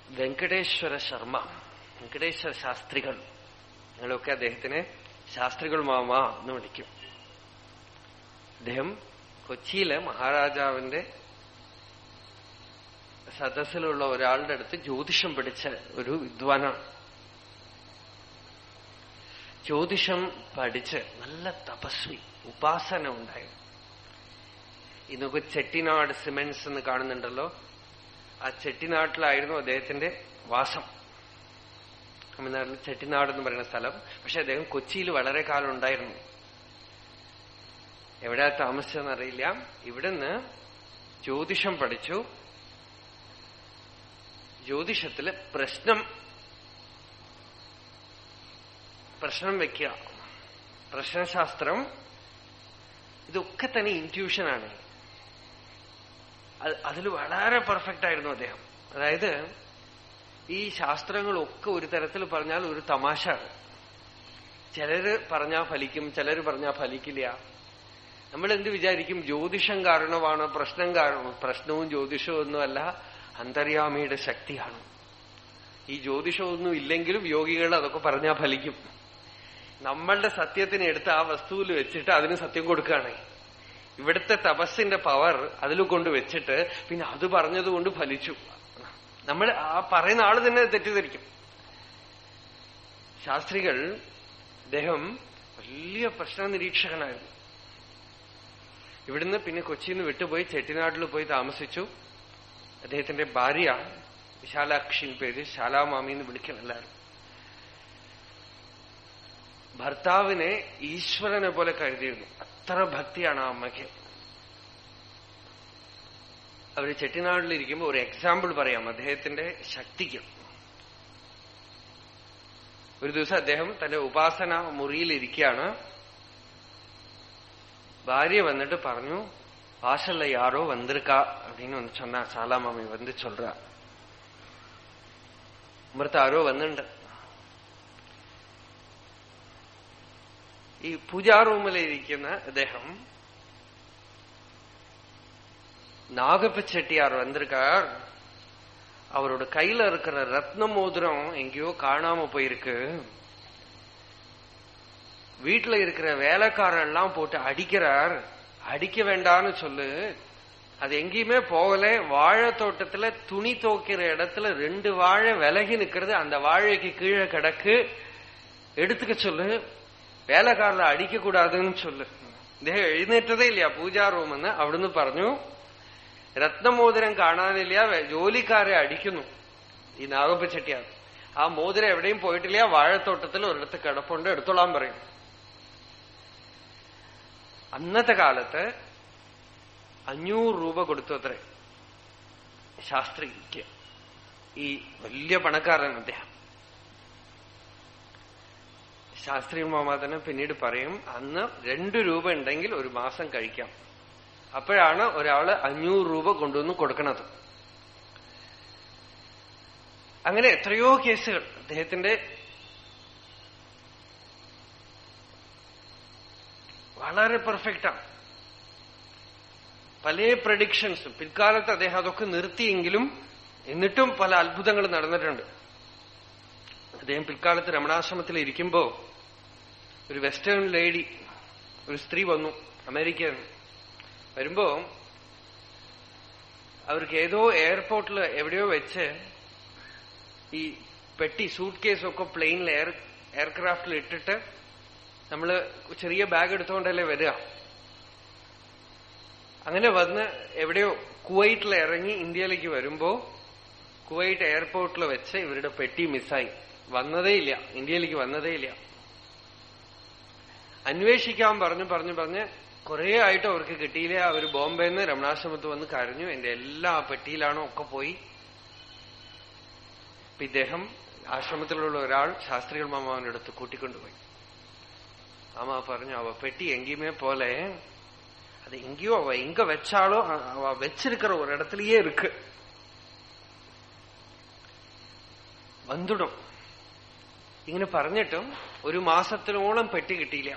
വെങ്കടേശ്വര ശർമ്മ, വെങ്കടേശ്വര ശാസ്ത്രികൾ, ഞങ്ങളൊക്കെ അദ്ദേഹത്തിനെ ശാസ്ത്രികൾ മാമ എന്ന് വിളിക്കും. അദ്ദേഹം കൊച്ചിയിലെ മഹാരാജാവിന്റെ സദസ്സിലുള്ള ഒരാളുടെ അടുത്ത് ജ്യോതിഷം പഠിച്ച ഒരു വിദ്വാനാണ്. ജ്യോതിഷം പഠിച്ച് നല്ല തപസ്വി, ഉപാസന ഉണ്ടായിരുന്നു. ഇന്നൊക്കെ ചെട്ടിനാട് സിമെന്റ്സ് എന്ന് കാണുന്നുണ്ടല്ലോ, ആ ചെട്ടിനാട്ടിലായിരുന്നു അദ്ദേഹത്തിന്റെ വാസം. തമിഴ്നാട്ടിൽ ചെട്ടിനാട് എന്ന് പറയുന്ന സ്ഥലം. പക്ഷെ അദ്ദേഹം കൊച്ചിയിൽ വളരെ കാലം ഉണ്ടായിരുന്നു. എവിടെയാ താമസിച്ചതെന്നറിയില്ല. ഇവിടുന്ന് ജ്യോതിഷം പഠിച്ചു. ജ്യോതിഷത്തില് പ്രശ്നം വെക്കുക, പ്രശ്നശാസ്ത്രം, ഇതൊക്കെ തന്നെ ഇൻറ്റ്യൂഷനാണ്. അതിൽ വളരെ പെർഫെക്റ്റ് ആയിരുന്നു അദ്ദേഹം. അതായത് ഈ ശാസ്ത്രങ്ങളൊക്കെ ഒരു തരത്തിൽ പറഞ്ഞാൽ ഒരു തമാശ. ചിലര് പറഞ്ഞാൽ ഫലിക്കും, ചിലര് പറഞ്ഞാൽ ഫലിക്കില്ല. നമ്മൾ എന്ത് വിചാരിക്കും? ജ്യോതിഷം കാരണമാണ് പ്രശ്നം കാരണം. പ്രശ്നവും ജ്യോതിഷവും ഒന്നുമല്ല, അന്തര്യാമിയുടെ ശക്തിയാണ്. ഈ ജ്യോതിഷമൊന്നും ഇല്ലെങ്കിലും യോഗികൾ അതൊക്കെ പറഞ്ഞാൽ ഫലിക്കും. നമ്മളുടെ സത്യത്തിന് എടുത്ത് ആ വസ്തുവിൽ വെച്ചിട്ട് അതിന് സത്യം കൊടുക്കുകയാണ്. ഇവിടുത്തെ തപസ്സിന്റെ പവർ അതിൽ കൊണ്ട് വെച്ചിട്ട് പിന്നെ അത് പറഞ്ഞതുകൊണ്ട് ഫലിച്ചു. നമ്മൾ ആ പറയുന്ന ആള് തന്നെ തെറ്റിദ്ധരിക്കും. ശാസ്ത്രികൾ, അദ്ദേഹം വലിയ പ്രശ്ന നിരീക്ഷകനായിരുന്നു. ഇവിടുന്ന് പിന്നെ കൊച്ചിയിൽ നിന്ന് വിട്ടുപോയി ചെട്ടിനാട്ടിൽ പോയി താമസിച്ചു. അദ്ദേഹത്തിന്റെ ഭാര്യ വിശാലാക്ഷി പേര്, ശാലാമാമി എന്ന് വിളിക്കണം എല്ലാവരും. ഭർത്താവിനെ ഈശ്വരനെ പോലെ കരുതിയിരുന്നു. അത്ര ഭക്തിയാണ് ആ അമ്മയ്ക്ക്. അവര് ചെട്ടിനാട്ടിലിരിക്കുമ്പോൾ ഒരു എക്സാമ്പിൾ പറയാം അദ്ദേഹത്തിന്റെ ശക്തിക്ക്. ഒരു ദിവസം അദ്ദേഹം തന്റെ ഉപാസന മുറിയിലിരിക്കുകയാണ്. ഭാര്യ വന്നിട്ട് പറഞ്ഞു, வாசல்ல யாரோ வந்திருக்கா அப்படின்னு வந்து சொன்னா. சாலாமாமி வந்து சொல்றா, അമൃത ആരോ വന്നിട്ടുണ്ട്. ഈ പൂജാ റൂമിലിരിക്കുന്ന അദ്ദേഹം, நாகப்ப செட்டியார் வந்திருக்கார், அவரோட கையில இருக்கிற ரத்ன மோதிரம் எங்கேயோ காணாம போயிருக்கு. வீட்டுல இருக்கிற வேலைக்காரன் எல்லாம் போட்டு அடிக்கிறார், அடிக்க வேண்டான்னு சொல்லு. அது எங்கேயுமே போகல. வாழை தோட்டத்துல துணி துவைக்கிற இடத்துல 2 வாழை விலகி நிக்கிறது, அந்த வாழைக்கு கீழே கிடக்கு, எடுத்துக்க சொல்லு. വേലക്കാരിൽ അടിക്കൂടാതെന്ന് ചൊല്ല്. ഇദ്ദേഹം എഴുന്നേറ്റതേ ഇല്ല പൂജാ റൂമെന്ന്. അവിടുന്ന് പറഞ്ഞു, രത്നമോതിരം കാണാനില്ല, ജോലിക്കാരെ അടിക്കുന്നു ഈ നാഗപ്പ ചെട്ടിയാർ. ആ മോതിരം എവിടെയും പോയിട്ടില്ല, വാഴത്തോട്ടത്തിൽ ഒരിടത്ത് കിടപ്പുണ്ട്, എടുത്തോളാൻ പറയും. അന്നത്തെ കാലത്ത് 500 രൂപ കൊടുത്തു അത്രേ ശാസ്ത്രിക്ക്. ഈ വലിയ പണക്കാരൻ അദ്ദേഹം. ശാസ്ത്രി മാമ തന്നെ പിന്നീട് പറയും, അന്ന് 2 രൂപ ഉണ്ടെങ്കിൽ ഒരു മാസം കഴിക്കാം. അപ്പോഴാണ് ഒരാള് 500 രൂപ കൊണ്ടുവന്ന് കൊടുക്കണത്. അങ്ങനെ എത്രയോ കേസുകൾ അദ്ദേഹത്തിന്റെ വളരെ പെർഫെക്റ്റാണ്. പല പ്രഡിക്ഷൻസും പിൽക്കാലത്ത് അദ്ദേഹം അതൊക്കെ നിർത്തിയെങ്കിലും എന്നിട്ടും പല അത്ഭുതങ്ങൾ നടന്നിട്ടുണ്ട്. അദ്ദേഹം പിൽക്കാലത്ത് രമണാശ്രമത്തിൽ ഇരിക്കുമ്പോ ഒരു വെസ്റ്റേൺ ലേഡി, ഒരു സ്ത്രീ വന്നു, അമേരിക്കൻ. വരുമ്പോ അവർക്ക് ഏതോ എയർപോർട്ടിൽ എവിടെയോ വെച്ച് ഈ പെട്ടി, സൂട്ട് കേസൊക്കെ പ്ലെയിനിൽ എയർക്രാഫ്റ്റിൽ ഇട്ടിട്ട് നമ്മള് ചെറിയ ബാഗ് എടുത്തുകൊണ്ടല്ലേ വരിക. അങ്ങനെ വന്ന് എവിടെയോ കുവൈറ്റിൽ ഇറങ്ങി ഇന്ത്യയിലേക്ക് വരുമ്പോ കുവൈറ്റ് എയർപോർട്ടിൽ വെച്ച് ഇവരുടെ പെട്ടി മിസ്സായി. വന്നതേയില്ല, ഇന്ത്യയിലേക്ക് വന്നതേയില്ല. അന്വേഷിക്കാൻ പറഞ്ഞ് കുറെ ആയിട്ട് അവർക്ക് കിട്ടിയില്ല. അവർ ബോംബെന്ന് രമണാശ്രമത്ത് വന്ന് കരഞ്ഞു, എന്റെ എല്ലാ പെട്ടിയിലാണോ ഒക്കെ പോയി. ഇദ്ദേഹം ആശ്രമത്തിലുള്ള ഒരാൾ ശാസ്ത്രികൾ മാമാവിന്റെ അടുത്ത് കൂട്ടിക്കൊണ്ടുപോയി. മാമാ പറഞ്ഞു, അവ പെട്ടി എങ്കിയുമേ പോലെ, அது எங்கேயோ அவ எங்க வச்சாலோ அவ வச்சிருக்கிற ஒரு இடத்துலயே இருக்கு, வந்துடும். ഇങ്ങനെ പറഞ്ഞിട്ടും 1 മാസത്തിനോളം പെട്ടി കിട്ടിയില്ല.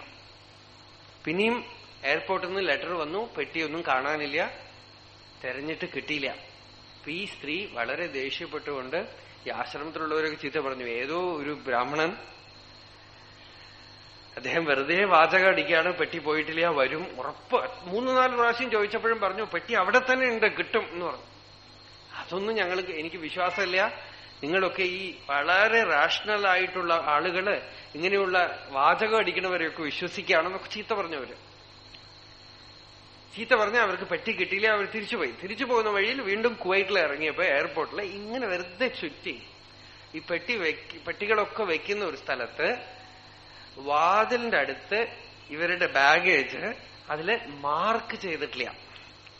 പിന്നെയും എയർപോർട്ടിൽ നിന്ന് ലെറ്റർ വന്നു, പെട്ടിയൊന്നും കാണാനില്ല, തെരഞ്ഞിട്ട് കിട്ടിയില്ല. അപ്പൊ ഈ സ്ത്രീ വളരെ ദേഷ്യപ്പെട്ടുകൊണ്ട് ഈ ആശ്രമത്തിലുള്ളവരൊക്കെ ചീത്ത പറഞ്ഞു. ഏതോ ഒരു ബ്രാഹ്മണൻ, അദ്ദേഹം വെറുതെ വാചകം അടിക്കുകയാണ്, പെട്ടി പോയിട്ടില്ല, വരും ഉറപ്പ്. 3-4 പ്രാവശ്യം ചോദിച്ചപ്പോഴും പറഞ്ഞു പെട്ടി അവിടെ തന്നെ ഉണ്ട്, കിട്ടും എന്ന് പറഞ്ഞു. അതൊന്നും എനിക്ക് വിശ്വാസമില്ല. നിങ്ങളൊക്കെ ഈ വളരെ റാഷണൽ ആയിട്ടുള്ള ആളുകള് ഇങ്ങനെയുള്ള വാചകം അടിക്കുന്നവരെയൊക്കെ വിശ്വസിക്കുകയാണെന്നൊക്കെ ചീത്ത പറഞ്ഞവര്. ചീത്ത പറഞ്ഞാൽ അവർക്ക് പെട്ടി കിട്ടിയില്ല. അവർ തിരിച്ചുപോയി. തിരിച്ചു പോകുന്ന വഴിയിൽ വീണ്ടും കുവൈറ്റിൽ ഇറങ്ങിയപ്പോ എയർപോർട്ടിൽ ഇങ്ങനെ വെറുതെ ചുറ്റി ഈ പെട്ടികളൊക്കെ വെക്കുന്ന ഒരു സ്ഥലത്ത് വാതിലിന്റെ അടുത്ത് ഇവരുടെ ബാഗേജ് അതില് മാർക്ക് ചെയ്തിട്ടില്ല.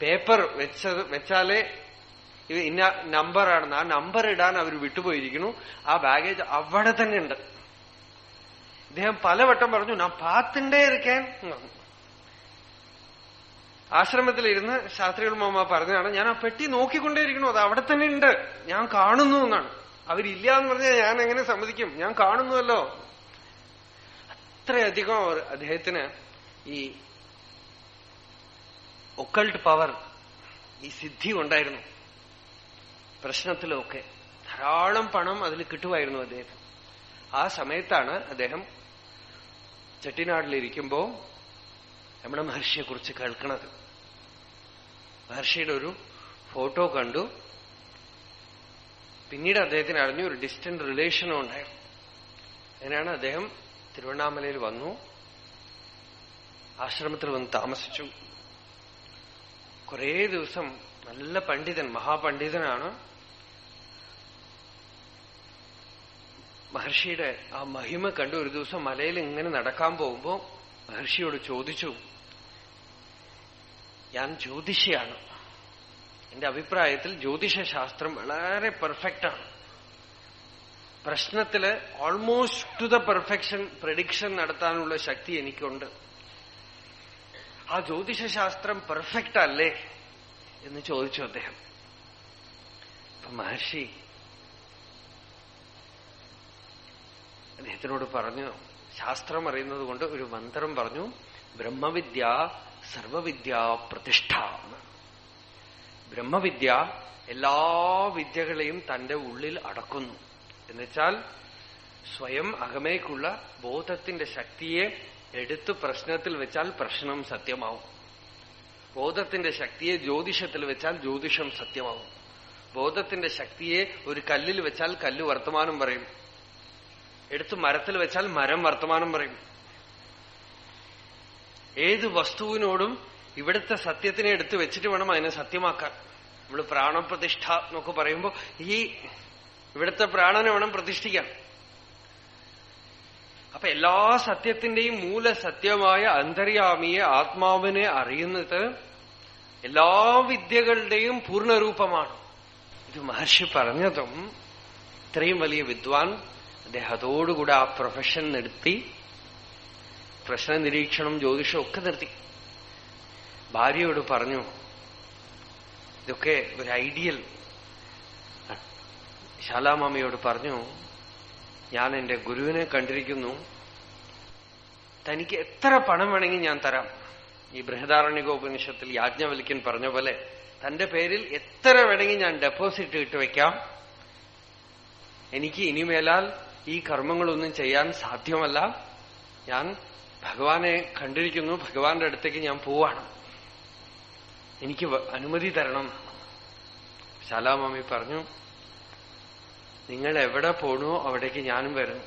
പേപ്പർ വെച്ചാലേ ഇത് ഇന്ന നമ്പറാണെന്ന്, ആ നമ്പർ ഇടാൻ അവർ വിട്ടുപോയിരിക്കുന്നു. ആ ബാഗേജ് അവിടെ തന്നെ ഉണ്ട്. ഇദ്ദേഹം പലവട്ടം പറഞ്ഞു, ഞാൻ പാത്തിണ്ടേ ഇരിക്കാൻ. ആശ്രമത്തിലിരുന്ന് ശാസ്ത്രികൾ മാമ പറഞ്ഞാണ്, ഞാൻ ആ പെട്ടി നോക്കിക്കൊണ്ടേയിരിക്കണു, അത് അവിടെ തന്നെ ഉണ്ട്, ഞാൻ കാണുന്നു എന്നാണ്. അവരില്ല എന്ന് പറഞ്ഞാൽ ഞാൻ എങ്ങനെ സമ്മതിക്കും? ഞാൻ കാണുന്നുവല്ലോ. അത്രയധികം അദ്ദേഹത്തിന് ഈ ഒക്കൾട്ട് പവർ, ഈ സിദ്ധി ഉണ്ടായിരുന്നു. പ്രശ്നത്തിലൊക്കെ ധാരാളം പണം അതിൽ കിട്ടുമായിരുന്നു അദ്ദേഹത്തിന്. ആ സമയത്താണ് അദ്ദേഹം ചെട്ടിനാടിലിരിക്കുമ്പോ രമണ മഹർഷിയെ കുറിച്ച് കേൾക്കുന്നത്. മഹർഷിയുടെ ഒരു ഫോട്ടോ കണ്ടു. പിന്നീട് അദ്ദേഹത്തിന് അറിഞ്ഞു ഒരു ഡിസ്റ്റന്റ് റിലേഷനും ഉണ്ടായിരുന്നു. അങ്ങനെയാണ് അദ്ദേഹം തിരുവണ്ണാമലയിൽ വന്നു, ആശ്രമത്തിൽ വന്ന് താമസിച്ചു. കുറേ ദിവസം നല്ല പണ്ഡിതൻ, മഹാപണ്ഡിതനാണ്. മഹർഷിയുടെ ആ മഹിമ കണ്ടു. ഒരു ദിവസം മലയിൽ ഇങ്ങനെ നടക്കാൻ പോകുമ്പോ മഹർഷിയോട് ചോദിച്ചു, ഞാൻ ജ്യോതിഷിയാണ്, എന്റെ അഭിപ്രായത്തിൽ ജ്യോതിഷശാസ്ത്രം വളരെ പെർഫെക്റ്റാണ്, പ്രശ്നത്തില് almost to the perfection prediction നടത്താനുള്ള ശക്തി എനിക്കുണ്ട്, ആ ജ്യോതിഷശാസ്ത്രം പെർഫെക്റ്റ് അല്ലേ എന്ന് ചോദിച്ചു അദ്ദേഹം. അപ്പൊ മഹർഷി അദ്ദേഹത്തിനോട് പറഞ്ഞു, ശാസ്ത്രം അറിയുന്നത് കൊണ്ട് ഒരു മന്ത്രം പറഞ്ഞു, ബ്രഹ്മവിദ്യ സർവവിദ്യ പ്രതിഷ്ഠ. ബ്രഹ്മവിദ്യ എല്ലാ വിദ്യകളെയും തന്റെ ഉള്ളിൽ അടക്കുന്നു. എന്നുവെച്ചാൽ സ്വയം അകമേക്കുള്ള ബോധത്തിന്റെ ശക്തിയെ എടുത്ത് പ്രശ്നത്തിൽ വെച്ചാൽ പ്രശ്നം സത്യമാവും. ബോധത്തിന്റെ ശക്തിയെ ജ്യോതിഷത്തിൽ വെച്ചാൽ ജ്യോതിഷം സത്യമാവും. ബോധത്തിന്റെ ശക്തിയെ ഒരു കല്ലിൽ വെച്ചാൽ കല്ല് വർത്തമാനം പറയും, എടുത്ത് മരത്തിൽ വെച്ചാൽ മരം വർത്തമാനം പറയും. ഏത് വസ്തുവിനോടും ഇവിടുത്തെ സത്യത്തിനെ എടുത്ത് വെച്ചിട്ട് വേണം അതിനെ സത്യമാക്കാൻ. നമ്മൾ പ്രാണപ്രതിഷ്ഠ എന്നൊക്കെ പറയുമ്പോൾ ഈ ഇവിടുത്തെ പ്രാണനെ വേണം പ്രതിഷ്ഠിക്കാൻ. അപ്പൊ എല്ലാ സത്യത്തിന്റെയും മൂലസത്യമായ അന്തര്യാമിയെ, ആത്മാവിനെ അറിയുന്നത് എല്ലാ വിദ്യകളുടെയും പൂർണ്ണരൂപമാണ്. ഇത് മഹർഷി പറഞ്ഞതും ഇത്രയും വലിയ വിദ്വാൻ അദ്ദേഹം അതോടുകൂടെ ആ പ്രൊഫഷൻ നിർത്തി, പ്രശ്ന നിരീക്ഷണം ജ്യോതിഷം ഒക്കെ നിർത്തി. ഭാര്യയോട് പറഞ്ഞു, ഇതൊക്കെ ഒരു ഐഡിയൽ. ശാലാമാമയോട് പറഞ്ഞു, ഞാൻ എന്റെ ഗുരുവിനെ കണ്ടിരിക്കുന്നു, തനിക്ക് എത്ര പണം വേണമെങ്കിൽ ഞാൻ തരാം. ഈ ബൃഹദാരണ്യകോപനിഷത്തിൽ യാജ്ഞവൽക്യൻ പറഞ്ഞ പോലെ തന്റെ പേരിൽ എത്ര വേണമെങ്കിൽ ഞാൻ ഡെപ്പോസിറ്റ് ഇട്ട് വെക്കാം. എനിക്ക് ഇനിമേലാൽ ഈ കർമ്മങ്ങളൊന്നും ചെയ്യാൻ സാധ്യമല്ല. ഞാൻ ഭഗവാനെ കണ്ടിരിക്കുന്നു, ഭഗവാന്റെ അടുത്തേക്ക് ഞാൻ പോവാണ്, എനിക്ക് അനുമതി തരണം. ശാലാമാമി പറഞ്ഞു, നിങ്ങൾ എവിടെ പോണോ അവിടേക്ക് ഞാനും വരുന്നു.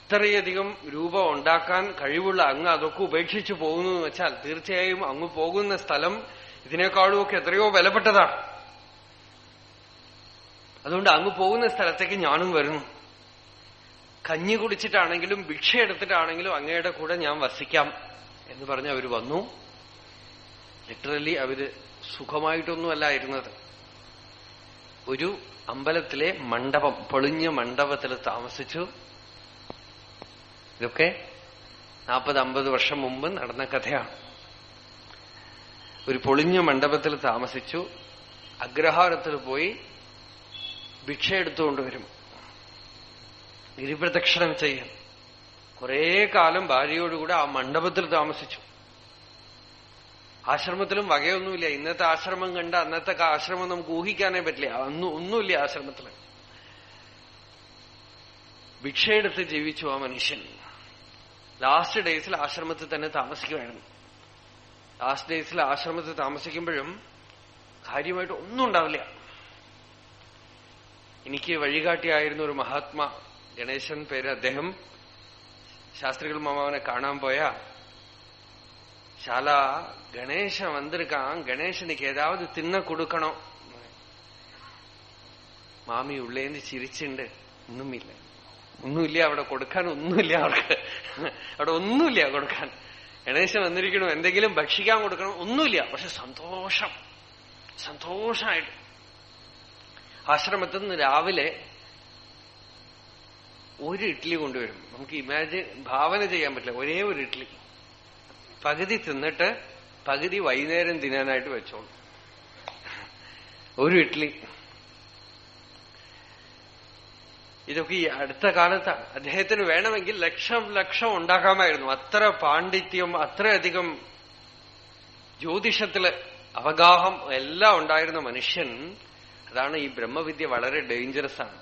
ഇത്രയധികം രൂപ ഉണ്ടാക്കാൻ കഴിവുള്ള അങ്ങ് അതൊക്കെ ഉപേക്ഷിച്ചു പോകുന്നു എന്ന് വെച്ചാൽ തീർച്ചയായും അങ്ങ് പോകുന്ന സ്ഥലം ഇതിനേക്കാളും ഒക്കെ എത്രയോ വിലപ്പെട്ടതാണ്. അതുകൊണ്ട് അങ്ങ് പോകുന്ന സ്ഥലത്തേക്ക് ഞാനും വരുന്നു. കഞ്ഞി കുടിച്ചിട്ടാണെങ്കിലും ഭിക്ഷ എടുത്തിട്ടാണെങ്കിലും അങ്ങയുടെ കൂടെ ഞാൻ വസിക്കാം എന്ന് പറഞ്ഞ് അവർ വന്നു. ലിറ്ററലി അവര് സുഖമായിട്ടൊന്നുമല്ല ഇരുന്നത്. ഒരു അമ്പലത്തിലെ മണ്ഡപം, പൊളിഞ്ഞ മണ്ഡപത്തിൽ താമസിച്ചു. ഇതൊക്കെ 40-50 വർഷം മുമ്പ് നടന്ന കഥയാണ്. ഒരു പൊളിഞ്ഞ മണ്ഡപത്തിൽ താമസിച്ചു. അഗ്രഹാരത്തിൽ പോയി ഭിക്ഷ എടുത്തുകൊണ്ടുവരും, ഗിരിപ്രദക്ഷിണം ചെയ്യും. കുറെ കാലം ഭാര്യയോടുകൂടെ ആ മണ്ഡപത്തിൽ താമസിച്ചു. ആശ്രമത്തിലും വകയൊന്നുമില്ല. ഇന്നത്തെ ആശ്രമം കണ്ട അന്നത്തെ ആശ്രമം നമുക്ക് ഊഹിക്കാനേ പറ്റില്ല. ഒന്നുമില്ല ആശ്രമത്തില്. ഭിക്ഷയെടുത്ത് ജീവിച്ചു ആ മനുഷ്യൻ. ലാസ്റ്റ് ഡേയ്സിൽ ആശ്രമത്തിൽ തന്നെ താമസിക്കുമായിരുന്നു. ലാസ്റ്റ് ഡേയ്സിൽ ആശ്രമത്തിൽ താമസിക്കുമ്പോഴും കാര്യമായിട്ട് ഒന്നും ഉണ്ടാവില്ല. എനിക്ക് വഴികാട്ടിയായിരുന്ന ഒരു മഹാത്മാ, ഗണേശൻ പേര്, അദ്ദേഹം ശാസ്ത്രികൾ മാമാവനെ കാണാൻ പോയാ, ஷாலா கணேசன் வந்திருக்கான், கணேசனுக்கு ஏதாவது தின்ன கொடுக்கணும். മാമി ഉള്ളേന്ന് ചിരിച്ചുണ്ട്. ഒന്നുമില്ല അവിടെ കൊടുക്കാൻ, ഒന്നുമില്ല അവർക്ക് അവിടെ ഒന്നുമില്ല കൊടുക്കാൻ. ഗണേശൻ വന്നിരിക്കണു, എന്തെങ്കിലും ഭക്ഷിക്കാൻ കൊടുക്കണം, ഒന്നുമില്ല. പക്ഷെ സന്തോഷമായിട്ട് ആശ്രമത്തിൽ നിന്ന് രാവിലെ ഒരു ഇഡ്ഡലി കൊണ്ടുവരും. നമുക്ക് ഭാവന ചെയ്യാൻ പറ്റില്ല. ഒരേ ഒരു ഇഡ്ഡലി പകുതി തിന്നിട്ട് പകുതി വൈകുന്നേരം തിന്നാനായിട്ട് വെച്ചോളൂ. ഒരു ഇഡ്ഡലി. ഇതൊക്കെ ഈ അടുത്ത കാലത്താണ്. അദ്ദേഹത്തിന് വേണമെങ്കിൽ ലക്ഷം ഉണ്ടാക്കാമായിരുന്നു. അത്ര പാണ്ഡിത്യം, അത്രയധികം ജ്യോതിഷത്തില് അവഗാഹം എല്ലാം ഉണ്ടായിരുന്ന മനുഷ്യൻ. അതാണ് ഈ ബ്രഹ്മവിദ്യ വളരെ ഡേഞ്ചറസ് ആണ്.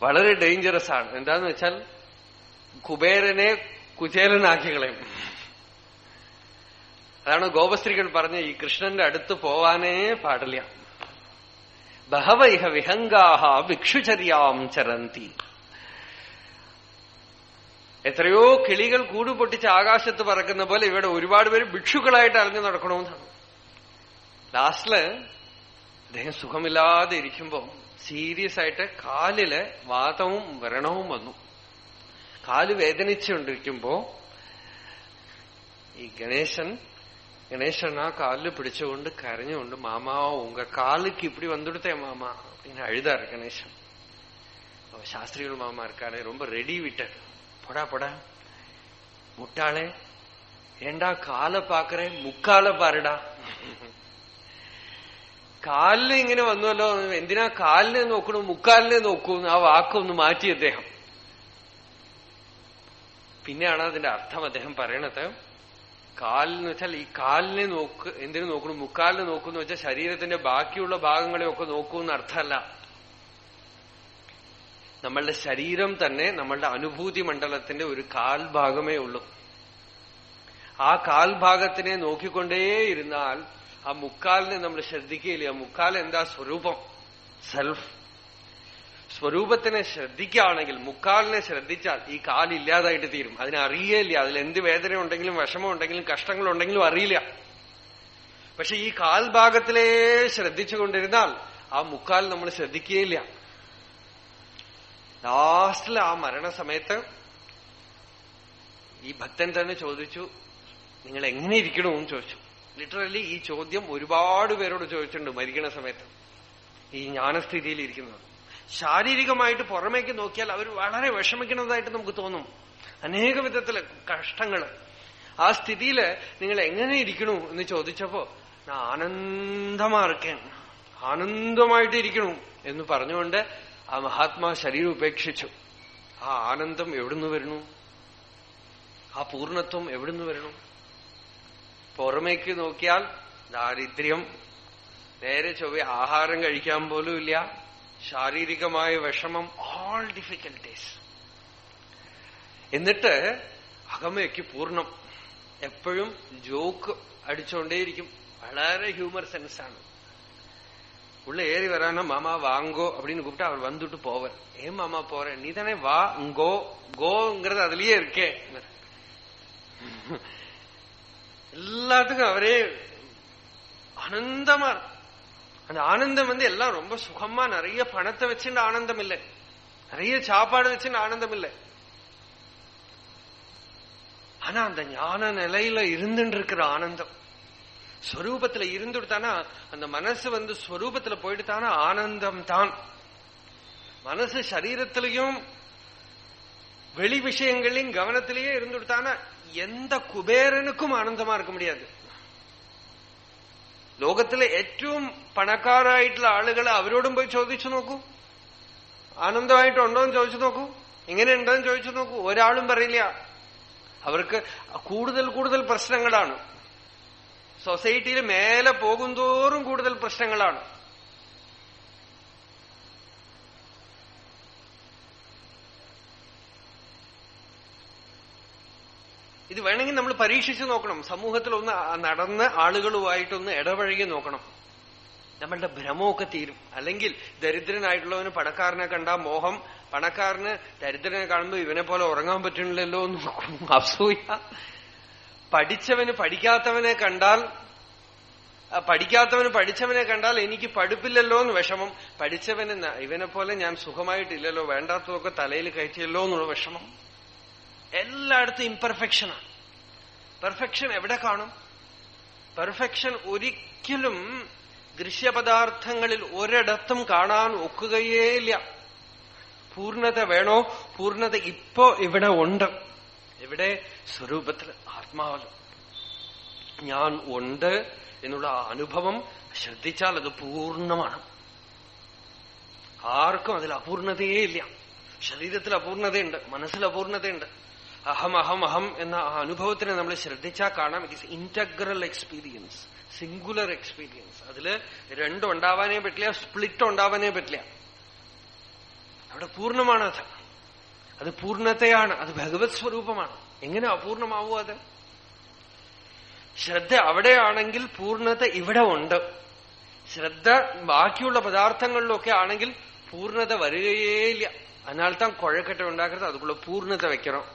വളരെ ഡേഞ്ചറസ് ആണ്. എന്താന്ന് വെച്ചാൽ കുബേരനെ കുചേലനാക്കി കളയും. അതാണ് ഗോപസ്ത്രീകൾ പറഞ്ഞ ഈ കൃഷ്ണന്റെ അടുത്ത് പോവാനേ പാടില്ല. ബഹവ ഇഹ വിഹംഗാഹ ഭിക്ഷുചര്യാം ചരന്തി. എത്രയോ കിളികൾ കൂടുപൊട്ടിച്ച് ആകാശത്ത് പറക്കുന്ന പോലെ ഇവിടെ ഒരുപാട് പേര് ഭിക്ഷുക്കളായിട്ട് അറിഞ്ഞു നടക്കണമെന്നാണ്. ലാസ്റ്റില് അദ്ദേഹം സുഖമില്ലാതെ ഇരിക്കുമ്പോ സീരിയസ് ആയിട്ട് കാലില് വാതവും വ്രണവും വന്നു. കാല് വേദനിച്ചുകൊണ്ടിരിക്കുമ്പോ ഈ ഗണേശൻ ആ കാലില് പിടിച്ചുകൊണ്ട് കരഞ്ഞുകൊണ്ട്, മാമാ ഉങ്ക കാലുക്ക് ഇപ്പടി வந்துடுதே மாமா அப்படின்னு அழுதாரு கணேசன். சாஸ்திரிகள் மாமா இருக்கானே ரொம்ப ரெடி விட்டார். போடா முட்டாளே, ஏண்டா കാല് പാക്കറേ, മുക്കാല് പാരടാ. കാലിന് ഇങ്ങനെ വന്നുവല്ലോ, എന്തിനാ കാലിനെ നോക്കണു, മുക്കാലിനെ നോക്കൂ. ആ വാക്കൊന്ന് മാറ്റി അദ്ദേഹം. പിന്നെയാണ് അതിന്റെ അർത്ഥം അദ്ദേഹം പറയണത്. കാലിന്ന് വെച്ചാൽ ഈ കാലിനെ എന്തിനു നോക്കണു, മുക്കാലിനെ നോക്കുന്നു വെച്ചാൽ ശരീരത്തിന്റെ ബാക്കിയുള്ള ഭാഗങ്ങളെയൊക്കെ നോക്കൂന്ന് അർത്ഥമല്ല. നമ്മളുടെ ശരീരം തന്നെ നമ്മളുടെ അനുഭൂതി മണ്ഡലത്തിന്റെ ഒരു കാൽഭാഗമേ ഉള്ളൂ. ആ കാൽഭാഗത്തിനെ നോക്കിക്കൊണ്ടേയിരുന്നാൽ ആ മുക്കാലിനെ നമ്മൾ ശ്രദ്ധിക്കുകയില്ല. ആ മുക്കാൽ എന്താ? സ്വരൂപം, സെൽഫ്. സ്വരൂപത്തിനെ ശ്രദ്ധിക്കുകയാണെങ്കിൽ, മുക്കാലിനെ ശ്രദ്ധിച്ചാൽ ഈ കാലില്ലാതായിട്ട് തീരും. അതിനറിയില്ല. അതിൽ എന്ത് വേദന ഉണ്ടെങ്കിലും വിഷമം ഉണ്ടെങ്കിലും കഷ്ടങ്ങളുണ്ടെങ്കിലും അറിയില്ല. പക്ഷെ ഈ കാൽഭാഗത്തിലേ ശ്രദ്ധിച്ചുകൊണ്ടിരുന്നാൽ ആ മുക്കാൽ നമ്മൾ ശ്രദ്ധിക്കുകയില്ല. ലാസ്റ്റിൽ ആ മരണസമയത്ത് ഈ ഭക്തൻ തന്നെ ചോദിച്ചു, നിങ്ങൾ എങ്ങനെ ഇരിക്കണമെന്ന് ചോദിച്ചു. ലിറ്ററലി ഈ ചോദ്യം ഒരുപാട് പേരോട് ചോദിച്ചിട്ടുണ്ട് മരിക്കണ സമയത്ത്. ഈ ജ്ഞാനസ്ഥിതിയിൽ ഇരിക്കുന്നത് ശാരീരികമായിട്ട് പുറമേക്ക് നോക്കിയാൽ അവർ വളരെ വിഷമിക്കുന്നതായിട്ട് നമുക്ക് തോന്നും. അനേക വിധത്തില് കഷ്ടങ്ങള്. ആ സ്ഥിതിയില് നിങ്ങൾ എങ്ങനെ ഇരിക്കണു എന്ന് ചോദിച്ചപ്പോ, ആനന്ദമായിട്ട് ഇരിക്കണു എന്ന് പറഞ്ഞുകൊണ്ട് ആ മഹാത്മാ ശരീരം ഉപേക്ഷിച്ചു. ആ ആനന്ദം എവിടുന്ന് വരണു? ആ പൂർണ്ണത്വം എവിടുന്ന് വരണു? പുറമേക്ക് നോക്കിയാൽ ദാരിദ്ര്യം, നേരെ ചൊവ്വ ആഹാരം കഴിക്കാൻ പോലും ഇല്ല, ശാരീരികമായ വിഷമം, ഓൾ ഡിഫിക്കൽട്ടീസ്. എന്നിട്ട് അകമയ്ക്ക് പൂർണ്ണം. എപ്പോഴും ജോക്ക് അടിച്ചുകൊണ്ടേയിരിക്കും. വളരെ ഹ്യൂമർ സെൻസാണ്. உள்ள ஏறி வரானா, மாமா வாங்கோ அப்படின்னு கூப்பிட்டு அவர் வந்துட்டு போவார். ஏன் மாமா போற? நீ தானே வா கோ, கோங்கிறது அதுலயே இருக்கே. எல்லாத்துக்கும் அவரே ஆனந்தமா. அந்த ஆனந்தம் எல்லாம் ரொம்ப சுகமா, நிறைய பணத்தை வச்சுட்டு ஆனந்தம் இல்லை, நிறைய சாப்பாடு வச்சுட்டு ஆனந்தம் இல்லை. ஆனா அந்த ஞான நிலையில இருந்துட்டு இருக்கிற ஆனந்தம், ஸ்வரூபத்துல இருந்துட்டானா, அந்த மனசு ஸ்வரூபத்துல போயிட்டுத்தானா ஆனந்தம் தான். மனசு சரீரத்திலையும் வெளி விஷயங்களையும் கவனத்திலேயே இருந்துட்டானா எந்த குபேரனுக்கும் ஆனந்தமா இருக்க முடியாது. ലോകത്തിലെ ഏറ്റവും പണക്കാരായിട്ടുള്ള ആളുകളെ അവരോടും പോയി ചോദിച്ചു നോക്കൂ, ആനന്ദമായിട്ടുണ്ടോ എന്ന് ചോദിച്ചു നോക്കൂ, എങ്ങനെയുണ്ടോന്ന് ചോദിച്ചു നോക്കൂ. ഒരാളും പറയില്ല. അവർക്ക് കൂടുതൽ കൂടുതൽ പ്രശ്നങ്ങളാണ്. സൊസൈറ്റിയിൽ മേലെ പോകുന്തോറും കൂടുതൽ പ്രശ്നങ്ങളാണ്. ഇത് വേണമെങ്കിൽ നമ്മൾ പരീക്ഷിച്ചു നോക്കണം. സമൂഹത്തിലൊന്ന് നടന്ന് ആളുകളുമായിട്ടൊന്ന് ഇടപഴകി നോക്കണം. നമ്മളുടെ ഭ്രമമൊക്കെ തീരും. അല്ലെങ്കിൽ ദരിദ്രനായിട്ടുള്ളവന് പണക്കാരനെ കണ്ടാ മോഹം, പണക്കാരന് ദരിദ്രനെ കാണുമ്പോൾ ഇവനെ പോലെ ഉറങ്ങാൻ പറ്റണില്ലല്ലോ എന്ന് നോക്കും, അസൂയ. പഠിച്ചവന് പഠിക്കാത്തവനെ കണ്ടാൽ എനിക്ക് പഠിപ്പില്ലല്ലോ എന്ന് വിഷമം. പഠിച്ചവന് ഇവനെ പോലെ ഞാൻ സുഖമായിട്ടില്ലല്ലോ, വേണ്ടാത്തതൊക്കെ തലയിൽ കയറ്റിയല്ലോ എന്നുള്ള വിഷമം. എല്ലായിടത്തും ഇംപെർഫെക്ഷനാണ്. പെർഫെക്ഷൻ എവിടെ കാണും? പെർഫെക്ഷൻ ഒരിക്കലും ദൃശ്യപദാർത്ഥങ്ങളിൽ ഒരിടത്തും കാണാൻ ഒക്കുകയേയില്ല. പൂർണ്ണത വേണോ? പൂർണ്ണത ഇപ്പോ ഇവിടെ ഉണ്ട്. ഇവിടെ സ്വരൂപത്തിൽ, ആത്മാവിൽ ഞാൻ ഉണ്ട് എന്നുള്ള അനുഭവം ശ്രദ്ധിച്ചാൽ അത് പൂർണ്ണമാണ്. ആർക്കും അതിൽ അപൂർണതയേ ഇല്ല. ശരീരത്തിൽ അപൂർണതയുണ്ട്, മനസ്സിൽ അപൂർണതയുണ്ട്. അഹം അഹം അഹം എന്ന ആ അനുഭവത്തിനെ നമ്മൾ ശ്രദ്ധിച്ചാൽ കാണാം. It is integral experience, singular experience. അതില് രണ്ടുണ്ടാവാനേ പറ്റില്ല, സ്പ്ലിറ്റ് ഉണ്ടാവാനേ പറ്റില്ല. അവിടെ പൂർണ്ണമാണ്. അത് പൂർണ്ണതയാണ്. അത് ഭഗവത് സ്വരൂപമാണ്. എങ്ങനെ അപൂർണമാവൂ? അത് ശ്രദ്ധ അവിടെയാണെങ്കിൽ പൂർണ്ണത ഇവിടെ ഉണ്ട്. ശ്രദ്ധ ബാക്കിയുള്ള പദാർത്ഥങ്ങളിലൊക്കെ ആണെങ്കിൽ പൂർണ്ണത വരികയേയില്ല. அதனால்தான் குழக்கட்டை உண்டாக்குறது. அதுக்குள்ள பூர்ணத்தை வைக்கிறோம்.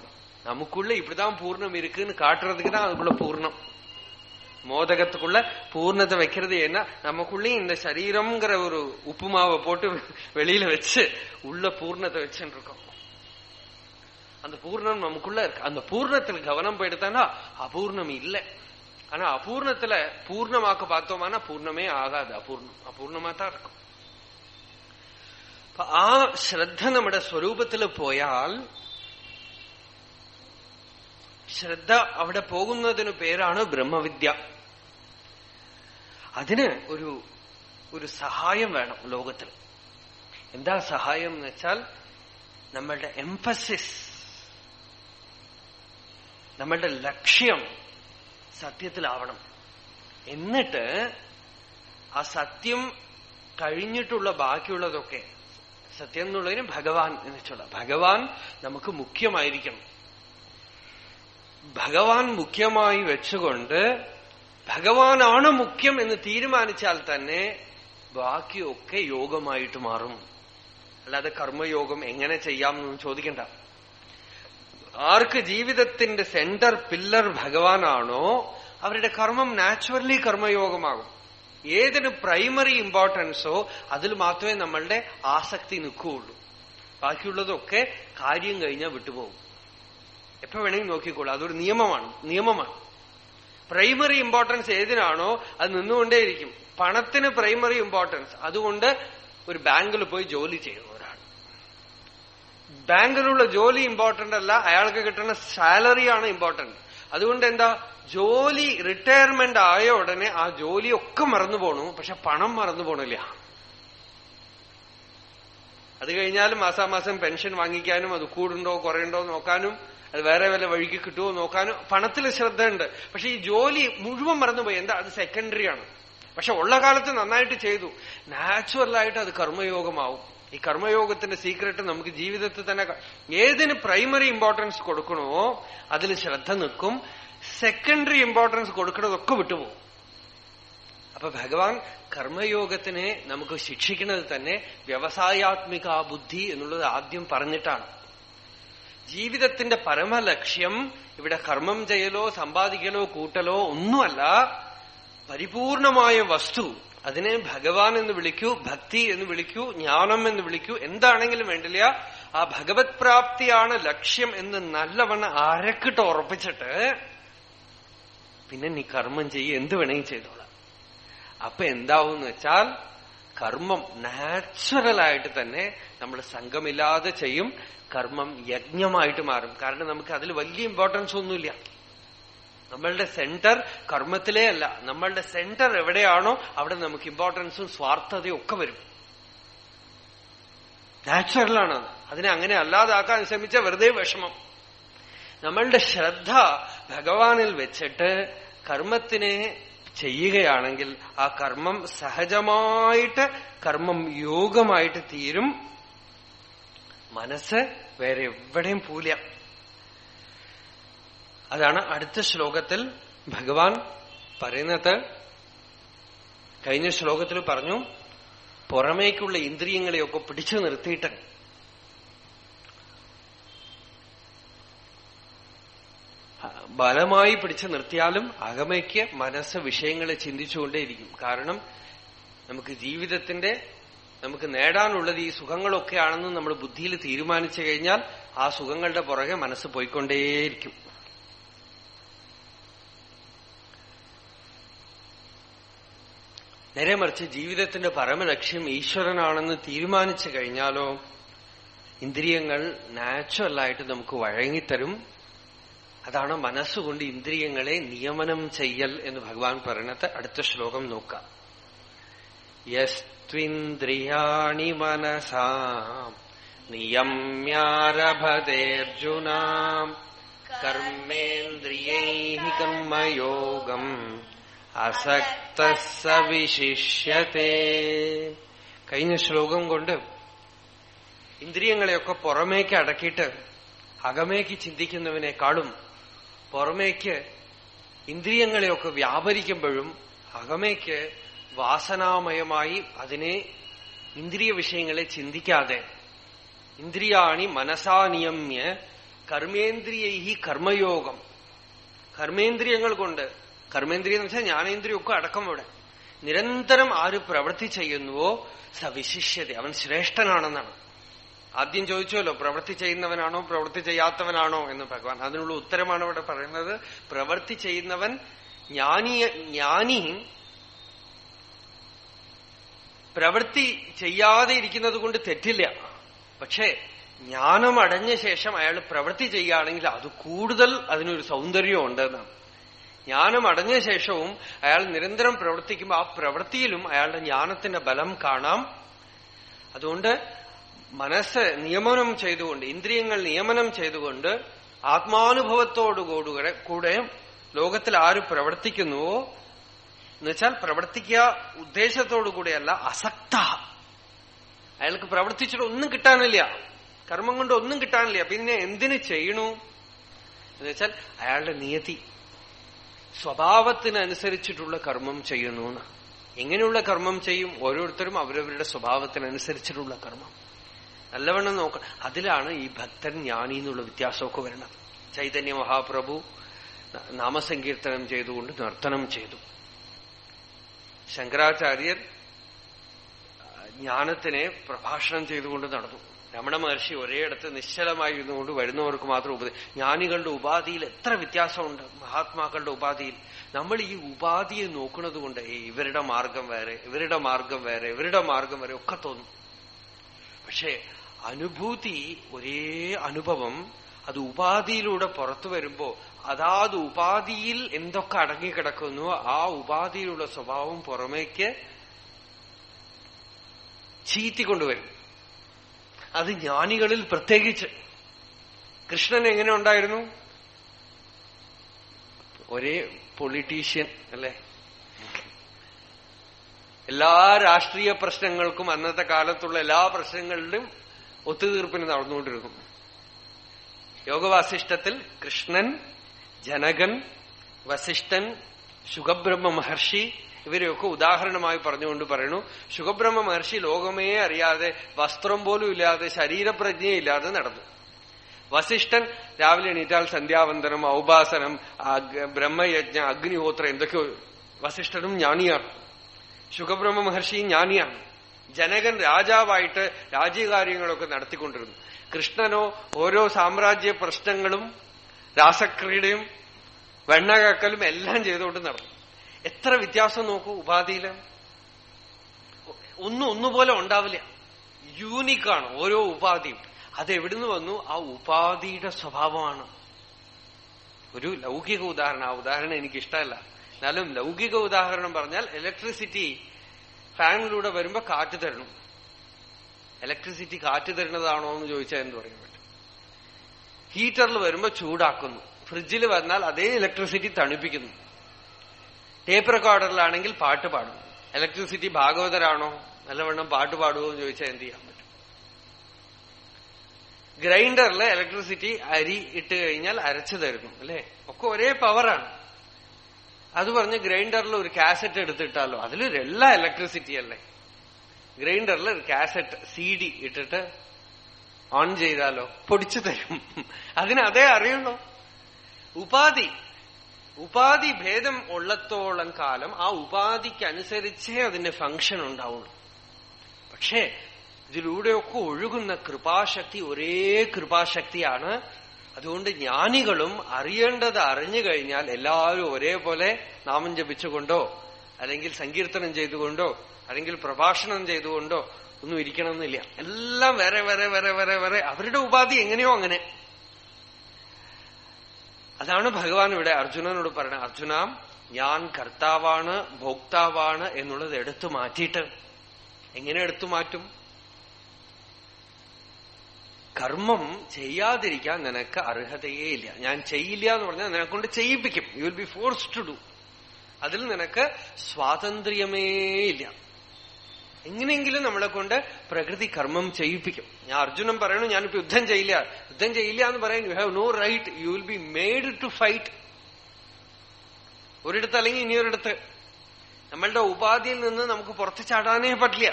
நமக்குள்ள இப்படிதான் பூர்ணம் இருக்குன்னு காட்டுறதுக்கு தான் அதுக்குள்ள பூர்ணம். மோதகத்துக்குள்ள பூர்ணத்தை வைக்கிறது ஏன்னா நமக்குள்ளேயும் இந்த சரீரம்ங்கிற ஒரு உப்புமாவை போட்டு வெளியில வச்சு உள்ள பூர்ணத்தை வச்சுட்டு இருக்கோம். அந்த பூர்ணம் நமக்குள்ள இருக்கு. அந்த பூர்ணத்துல கவனம் போயிடுத்தானா அபூர்ணம் இல்லை. ஆனா அபூர்ணத்துல பூர்ணமாக்க பார்த்தோம்னா பூர்ணமே ஆகாது. அபூர்ணமா தான் இருக்கும். ആ ശ്രദ്ധ നമ്മുടെ സ്വരൂപത്തിൽ പോയാൽ, ശ്രദ്ധ അവിടെ പോകുന്നതിന് പേരാണ് ബ്രഹ്മവിദ്യ. അതിന് ഒരു സഹായം വേണം ലോകത്തിൽ. എന്താ സഹായം എന്ന് വെച്ചാൽ നമ്മളുടെ എംഫസിസ്, നമ്മളുടെ ലക്ഷ്യം സത്യത്തിലാവണം. എന്നിട്ട് ആ സത്യം കഴിഞ്ഞിട്ടുള്ള ബാക്കിയുള്ളതൊക്കെ, സത്യം എന്നുള്ളതിന് ഭഗവാൻ എന്ന് വെച്ചുള്ള ഭഗവാൻ നമുക്ക് മുഖ്യമായിരിക്കണം. ഭഗവാൻ മുഖ്യമായി വെച്ചുകൊണ്ട് ഭഗവാനാണ് മുഖ്യം എന്ന് തീരുമാനിച്ചാൽ തന്നെ ബാക്കിയൊക്കെ യോഗമായിട്ട് മാറും. അല്ലാതെ കർമ്മയോഗം എങ്ങനെ ചെയ്യാം എന്ന് ചോദിക്കണ്ട. ആർക്ക് ജീവിതത്തിന്റെ സെന്റർ പില്ലർ ഭഗവാനാണോ അവരുടെ കർമ്മം നാച്ചുറലി കർമ്മയോഗമാകും. ഏതിന് പ്രൈമറി ഇമ്പോർട്ടൻസോ അതിൽ മാത്രമേ നമ്മളുടെ ആസക്തി നിൽക്കുകയുള്ളൂ. ബാക്കിയുള്ളതൊക്കെ കാര്യം കഴിഞ്ഞാൽ വിട്ടുപോകും. എപ്പോ വേണമെങ്കിൽ നോക്കിക്കോളൂ. അതൊരു നിയമമാണ്. പ്രൈമറി ഇമ്പോർട്ടൻസ് ഏതിനാണോ അത് നിന്നുകൊണ്ടേയിരിക്കും. പണത്തിന് പ്രൈമറി ഇമ്പോർട്ടൻസ്. അതുകൊണ്ട് ഒരു ബാങ്കിൽ പോയി ജോലി ചെയ്യുന്ന ഒരാൾ, ബാങ്കിലുള്ള ജോലി ഇമ്പോർട്ടന്റ് അല്ല, അയാൾക്ക് കിട്ടുന്ന സാലറിയാണ് ഇമ്പോർട്ടന്റ്. അതുകൊണ്ട് എന്താ, ജോലി റിട്ടയർമെന്റ് ആയ ഉടനെ ആ ജോലിയൊക്കെ മറന്നു പോണു, പക്ഷെ പണം മറന്നു പോണില്ല. അത് കഴിഞ്ഞാലും മാസാമാസം പെൻഷൻ വാങ്ങിക്കാനും അത് കൂടുണ്ടോ കുറയുണ്ടോ നോക്കാനും അത് വേറെ വല്ല വഴിക്ക് കിട്ടുമോ നോക്കാനും പണത്തിൽ ശ്രദ്ധയുണ്ട്. പക്ഷെ ഈ ജോലി മുഴുവൻ മറന്നുപോയി. എന്താ, അത് സെക്കൻഡറി ആണ്. പക്ഷെ ഉള്ള കാലത്ത് നന്നായിട്ട് ചെയ്തു. നാച്ചുറലായിട്ട് അത് കർമ്മയോഗമാവും. ഈ കർമ്മയോഗത്തിന്റെ സീക്രട്ട് നമുക്ക് ജീവിതത്തിൽ തന്നെ ഏതിന് പ്രൈമറി ഇമ്പോർട്ടൻസ് കൊടുക്കണോ അതിൽ ശ്രദ്ധ നിൽക്കും. സെക്കൻഡറി ഇമ്പോർട്ടൻസ് കൊടുക്കുന്നതൊക്കെ വിട്ടുപോകും. അപ്പൊ ഭഗവാൻ കർമ്മയോഗത്തിനെ നമുക്ക് ശിക്ഷിക്കുന്നത് തന്നെ വ്യവസായാത്മിക ബുദ്ധി എന്നുള്ളത് ആദ്യം പറഞ്ഞിട്ടാണ്. ജീവിതത്തിന്റെ പരമലക്ഷ്യം ഇവിടെ കർമ്മം ചെയ്യലോ സമ്പാദിക്കലോ കൂട്ടലോ ഒന്നുമല്ല. പരിപൂർണമായ വസ്തു, അതിനെ ഭഗവാൻ എന്ന് വിളിക്കൂ, ഭക്തി എന്ന് വിളിക്കൂ, ജ്ഞാനം എന്ന് വിളിക്കൂ, എന്താണെങ്കിലും വേണ്ടില്ല. ആ ഭഗവത് പ്രാപ്തിയാണ് ലക്ഷ്യം എന്ന് നല്ലവണ്ണം അരക്കിട്ട് ഉറപ്പിച്ചിട്ട് പിന്നെ നീ കർമ്മം ചെയ്യ, എന്ത് വേണമെങ്കിൽ ചെയ്തോളാം. അപ്പൊ എന്താവെന്ന് വെച്ചാൽ കർമ്മം നാച്ചുറലായിട്ട് തന്നെ നമ്മൾ സംഘമില്ലാതെ ചെയ്യും. കർമ്മം യജ്ഞമായിട്ട് മാറും. കാരണം നമുക്ക് അതിൽ വലിയ ഇമ്പോർട്ടൻസ് ഒന്നുമില്ല. നമ്മളുടെ സെന്റർ കർമ്മത്തിലേ അല്ല. നമ്മളുടെ സെന്റർ എവിടെയാണോ അവിടെ നമുക്ക് ഇമ്പോർട്ടൻസും സ്വാർത്ഥതയും ഒക്കെ വരും. നാച്ചുറലാണ്. അതിനെ അങ്ങനെ അല്ലാതാക്കാൻ ശ്രമിച്ച വെറുതെ വിഷമം. നമ്മളുടെ ശ്രദ്ധ ഭഗവാനിൽ വെച്ചിട്ട് കർമ്മത്തിനെ ചെയ്യുകയാണെങ്കിൽ ആ കർമ്മം സഹജമായിട്ട് കർമ്മം യോഗമായിട്ട് തീരും. മനസ്സ് വേറെ എവിടെയും പോല. അതാണ് അടുത്ത ശ്ലോകത്തിൽ ഭഗവാൻ പറയുന്നത്. കഴിഞ്ഞ ശ്ലോകത്തിൽ പറഞ്ഞു, പുറമേക്കുള്ള ഇന്ദ്രിയങ്ങളെയൊക്കെ പിടിച്ചു നിർത്തിയിട്ട് ബലമായി പിടിച്ചു നിർത്തിയാലും അകമയ്ക്ക് മനസ്സ് വിഷയങ്ങളെ ചിന്തിച്ചുകൊണ്ടേയിരിക്കും. കാരണം നമുക്ക് ജീവിതത്തിന്റെ നമുക്ക് നേടാനുള്ളത് ഈ സുഖങ്ങളൊക്കെയാണെന്ന് നമ്മൾ ബുദ്ധിയിൽ തീരുമാനിച്ചു കഴിഞ്ഞാൽ ആ സുഖങ്ങളുടെ പുറകെ മനസ്സ് പോയിക്കൊണ്ടേയിരിക്കും. നേരെ മറിച്ച് ജീവിതത്തിന്റെ പരമലക്ഷ്യം ഈശ്വരനാണെന്ന് തീരുമാനിച്ചു കഴിഞ്ഞാലോ ഇന്ദ്രിയങ്ങൾ നാച്ചുറലായിട്ട് നമുക്ക് വഴങ്ങിത്തരും. അതാണ് മനസ്സുകൊണ്ട് ഇന്ദ്രിയങ്ങളെ നിയമനം ചെയ്യൽ എന്ന് ഭഗവാൻ പറയുന്നത്. അടുത്ത ശ്ലോകം നോക്കാം. യസ്ത്വിന്ദ്രിയാണി മനസാ നിയമ്യാരഭതേർജുന കർമ്മേന്ദ്രിയൈഃ കർമ്മയോഗം അസക്തഃ സ വിശിഷ്യതേ. കഴിഞ്ഞ ശ്ലോകം കൊണ്ട് ഇന്ദ്രിയങ്ങളെയൊക്കെ പുറമേക്ക് അടക്കിയിട്ട് അകമേക്ക് ചിന്തിക്കുന്നവനേക്കാളും പുറമേക്ക് ഇന്ദ്രിയങ്ങളെയൊക്കെ വ്യാപരിക്കുമ്പോഴും അകമേക്ക് വാസനാമയമായി അതിനെ ഇന്ദ്രിയ വിഷയങ്ങളെ ചിന്തിക്കാതെ ഇന്ദ്രിയാണി മനസാ നിയമ്യ കർമ്മേന്ദ്രിയൈഃ കർമ്മയോഗം, കർമ്മേന്ദ്രിയങ്ങൾ കൊണ്ട്, കർമ്മേന്ദ്രിയം എന്ന് വെച്ചാൽ ജ്ഞാനേന്ദ്രിയൊക്കെ അടക്കം ഇവിടെ നിരന്തരം ആര് പ്രവൃത്തി ചെയ്യുന്നുവോ സ വിശിഷ്യത, അവൻ ശ്രേഷ്ഠനാണെന്നാണ്. ആദ്യം ചോദിച്ചല്ലോ, പ്രവൃത്തി ചെയ്യുന്നവനാണോ പ്രവൃത്തി ചെയ്യാത്തവനാണോ എന്ന് ഭഗവാൻ. അതിനുള്ള ഉത്തരമാണ് ഇവിടെ പറയുന്നത്. പ്രവൃത്തി ചെയ്യുന്നവൻ ജ്ഞാനി പ്രവൃത്തി ചെയ്യാതെ ഇരിക്കുന്നത് കൊണ്ട് തെറ്റില്ല. പക്ഷേ ജ്ഞാനം അടഞ്ഞ ശേഷം അയാൾ പ്രവൃത്തി ചെയ്യുകയാണെങ്കിൽ അത് കൂടുതൽ അതിനൊരു സൗന്ദര്യം ഉണ്ടെന്നാണ്. ജ്ഞാനം അടഞ്ഞ ശേഷവും അയാൾ നിരന്തരം പ്രവർത്തിക്കുമ്പോൾ ആ പ്രവൃത്തിയിലും അയാളുടെ ജ്ഞാനത്തിന്റെ ബലം കാണാം. അതുകൊണ്ട് മനസ്സ് നിയമനം ചെയ്തുകൊണ്ട്, ഇന്ദ്രിയങ്ങൾ നിയമനം ചെയ്തുകൊണ്ട് ആത്മാനുഭവത്തോടുകൂടെ ലോകത്തിൽ ആര് പ്രവർത്തിക്കുന്നുവോ, എന്നുവെച്ചാൽ പ്രവർത്തിക്കുക ഉദ്ദേശത്തോടുകൂടെയല്ല, അസക്ത, അയാൾക്ക് പ്രവർത്തിച്ചിട്ട് ഒന്നും കിട്ടാനില്ല, കർമ്മം കൊണ്ട് ഒന്നും കിട്ടാനില്ല, പിന്നെ എന്തിനു ചെയ്യണു എന്നുവെച്ചാൽ അയാളുടെ നിയതി സ്വഭാവത്തിനനുസരിച്ചിട്ടുള്ള കർമ്മം ചെയ്യുന്നു. എങ്ങനെയുള്ള കർമ്മം ചെയ്യും? ഓരോരുത്തരും അവരവരുടെ സ്വഭാവത്തിനനുസരിച്ചിട്ടുള്ള കർമ്മം നല്ലവണ്ണം നോക്കണം. അതിലാണ് ഈ ഭക്തൻ ജ്ഞാനി എന്നുള്ള വ്യത്യാസമൊക്കെ വരുന്നത്. ചൈതന്യ മഹാപ്രഭു നാമസങ്കീർത്തനം ചെയ്തുകൊണ്ട് നർത്തനം ചെയ്തു. ശങ്കരാചാര്യർ ജ്ഞാനത്തിനെ പ്രഭാഷണം ചെയ്തുകൊണ്ട് നടന്നു. രമണ മഹർഷി ഒരേയിടത്ത് നിശ്ചലമായി ഇരുന്നുകൊണ്ട് വരുന്നവർക്ക് മാത്രം ജ്ഞാനികളുടെ ഉപാധിയിൽ എത്ര വ്യത്യാസമുണ്ട്, മഹാത്മാക്കളുടെ ഉപാധിയിൽ. നമ്മൾ ഈ ഉപാധിയെ നോക്കുന്നത് കൊണ്ട് ഇവരുടെ മാർഗം വേറെ, ഇവരുടെ മാർഗം വേറെ, ഇവരുടെ മാർഗം വേറെ ഒക്കെ തോന്നും. പക്ഷേ അനുഭൂതി, ഒരേ അനുഭവം, അത് ഉപാധിയിലൂടെ പുറത്തു വരുമ്പോ അതാത് ഉപാധിയിൽ എന്തൊക്കെ അടങ്ങിക്കിടക്കുന്നു ആ ഉപാധിയിലുള്ള സ്വഭാവം പുറമേക്ക് ചീറ്റിക്കൊണ്ടുവരും. അത് ജ്ഞാനികളിൽ പ്രത്യേകിച്ച്. കൃഷ്ണൻ എങ്ങനെ ഉണ്ടായിരുന്നു? ഒരേ പൊളിറ്റീഷ്യൻ അല്ലെ. എല്ലാ രാഷ്ട്രീയ പ്രശ്നങ്ങൾക്കും അന്നത്തെ കാലത്തുള്ള എല്ലാ പ്രശ്നങ്ങളിലും ഒത്തുതീർപ്പിന് നടന്നുകൊണ്ടിരുന്നു. യോഗവാസിഷ്ഠത്തിൽ കൃഷ്ണൻ, ജനകൻ, വസിഷ്ഠൻ, ശുകബ്രഹ്മ മഹർഷി ഇവരെയൊക്കെ ഉദാഹരണമായി പറഞ്ഞുകൊണ്ട് പറയുന്നു. ശുകബ്രഹ്മ മഹർഷി ലോകമേ അറിയാതെ, വസ്ത്രം പോലും ഇല്ലാതെ, ശരീരപ്രജ്ഞയില്ലാതെ നടന്നു. വസിഷ്ഠൻ രാവിലെ എണീറ്റാൽ സന്ധ്യാവന്തനം, ഔപാസനം, ബ്രഹ്മയജ്ഞ, അഗ്നിഹോത്രം എന്തൊക്കെയോ. വസിഷ്ഠനും ജ്ഞാനിയാണ്, ശുകബ്രഹ്മ മഹർഷിയും ജ്ഞാനിയാണ്. ജനകൻ രാജാവായിട്ട് രാജ്യകാര്യങ്ങളൊക്കെ നടത്തിക്കൊണ്ടിരുന്നു. കൃഷ്ണനോ ഓരോ സാമ്രാജ്യ പ്രശ്നങ്ങളും രാസക്രീഡയും വെണ്ണകക്കലും എല്ലാം ചെയ്തുകൊണ്ട് നടന്നു. എത്ര വ്യത്യാസം നോക്കൂ ഉപാധിയില്. ഒന്നുപോലെ ഉണ്ടാവില്ല, യൂണിക്കാണ് ഓരോ ഉപാധിയും. അതെവിടുന്ന് വന്നു? ആ ഉപാധിയുടെ സ്വഭാവമാണ്. ഒരു ലൗകിക ഉദാഹരണം, ആ ഉദാഹരണം എനിക്കിഷ്ടമല്ല, എന്നാലും ലൗകിക ഉദാഹരണം പറഞ്ഞാൽ ഇലക്ട്രിസിറ്റി ഫാനിലൂടെ വരുമ്പോ കാറ്റ് തരണം. ഇലക്ട്രിസിറ്റി കാറ്റ് തരുന്നതാണോ എന്ന് ചോദിച്ചാൽ എന്ത് പറയാൻ പറ്റും? ഹീറ്ററിൽ വരുമ്പോ ചൂടാക്കുന്നു, ഫ്രിഡ്ജിൽ വന്നാൽ അതേ ഇലക്ട്രിസിറ്റി തണുപ്പിക്കുന്നു. ടേപ്പ് റെക്കോർഡറിലാണെങ്കിൽ പാട്ട് പാടും. ഇലക്ട്രിസിറ്റി ഭാഗവതരാണോ? നല്ലവണ്ണം പാട്ട് പാടുമോ എന്ന് ചോദിച്ചാൽ എന്ത് ചെയ്യാൻ പറ്റും? ഗ്രൈൻഡറിൽ ഇലക്ട്രിസിറ്റി അരി ഇട്ട് കഴിഞ്ഞാൽ അരച്ചു തരുന്നു അല്ലെ? ഒക്കെ ഒരേ പവറാണ്. അത് പറഞ്ഞ് ഗ്രൈൻഡറിൽ ഒരു കാസറ്റ് എടുത്തിട്ടാലോ, അതിലൊരു എല്ലാ ഇലക്ട്രിസിറ്റി അല്ലേ. ഗ്രൈൻഡറിൽ ഒരു കാസറ്റ് CD ഇട്ടിട്ട് ഓൺ ചെയ്താലോ പൊടിച്ചു തരും. അതിന് അതേ അറിയണോ? ഉപാധി ഭേദം ഉള്ളത്തോളം കാലം ആ ഉപാധിക്കനുസരിച്ചേ അതിന്റെ ഫങ്ഷൻ ഉണ്ടാവുള്ളൂ. പക്ഷേ ഇതിലൂടെയൊക്കെ ഒഴുകുന്ന കൃപാശക്തി ഒരേ കൃപാശക്തിയാണ്. അതുകൊണ്ട് ജ്ഞാനികളും അറിയേണ്ടത് അറിഞ്ഞു കഴിഞ്ഞാൽ എല്ലാവരും ഒരേപോലെ നാമം ജപിച്ചുകൊണ്ടോ അല്ലെങ്കിൽ സങ്കീർത്തനം ചെയ്തുകൊണ്ടോ അല്ലെങ്കിൽ പ്രഭാഷണം ചെയ്തുകൊണ്ടോ ഒന്നും ഇരിക്കണമെന്നില്ല. എല്ലാം വേറെ വേറെ വേറെ വേറെ വേറെ അവരുടെ ഉപാധി എങ്ങനെയോ അങ്ങനെ. അതാണ് ഭഗവാൻ ഇവിടെ അർജുനനോട് പറഞ്ഞത്. അർജുന, ഞാൻ കർത്താവാണ് ഭോക്താവാണ് എന്നുള്ളത് എടുത്തു മാറ്റിയിട്ട് എങ്ങനെ എടുത്തു മാറ്റും? കർമ്മം ചെയ്യാതിരിക്കാൻ നിനക്ക് അർഹതയേ ഇല്ല. ഞാൻ ചെയ്യില്ല എന്ന് പറഞ്ഞാൽ നിനക്കൊണ്ട് ചെയ്യിപ്പിക്കും. You will be forced to do. അതിൽ നിനക്ക് സ്വാതന്ത്ര്യമേ ഇല്ല. എങ്ങനെയെങ്കിലും നമ്മളെ കൊണ്ട് പ്രകൃതി കർമ്മം ചെയ്യിപ്പിക്കും. ഞാൻ അർജുനൻ പറയണു ഞാനിപ്പോ യുദ്ധം ചെയ്യില്ല എന്ന് പറയാൻ you have no right. You will be made to fight. ഒരിടത്ത് അല്ലെങ്കിൽ ഇനിയൊരിടത്ത്. നമ്മളുടെ ഉപാധിയിൽ നിന്ന് നമുക്ക് പുറത്തു ചാടാനേ പറ്റില്ല.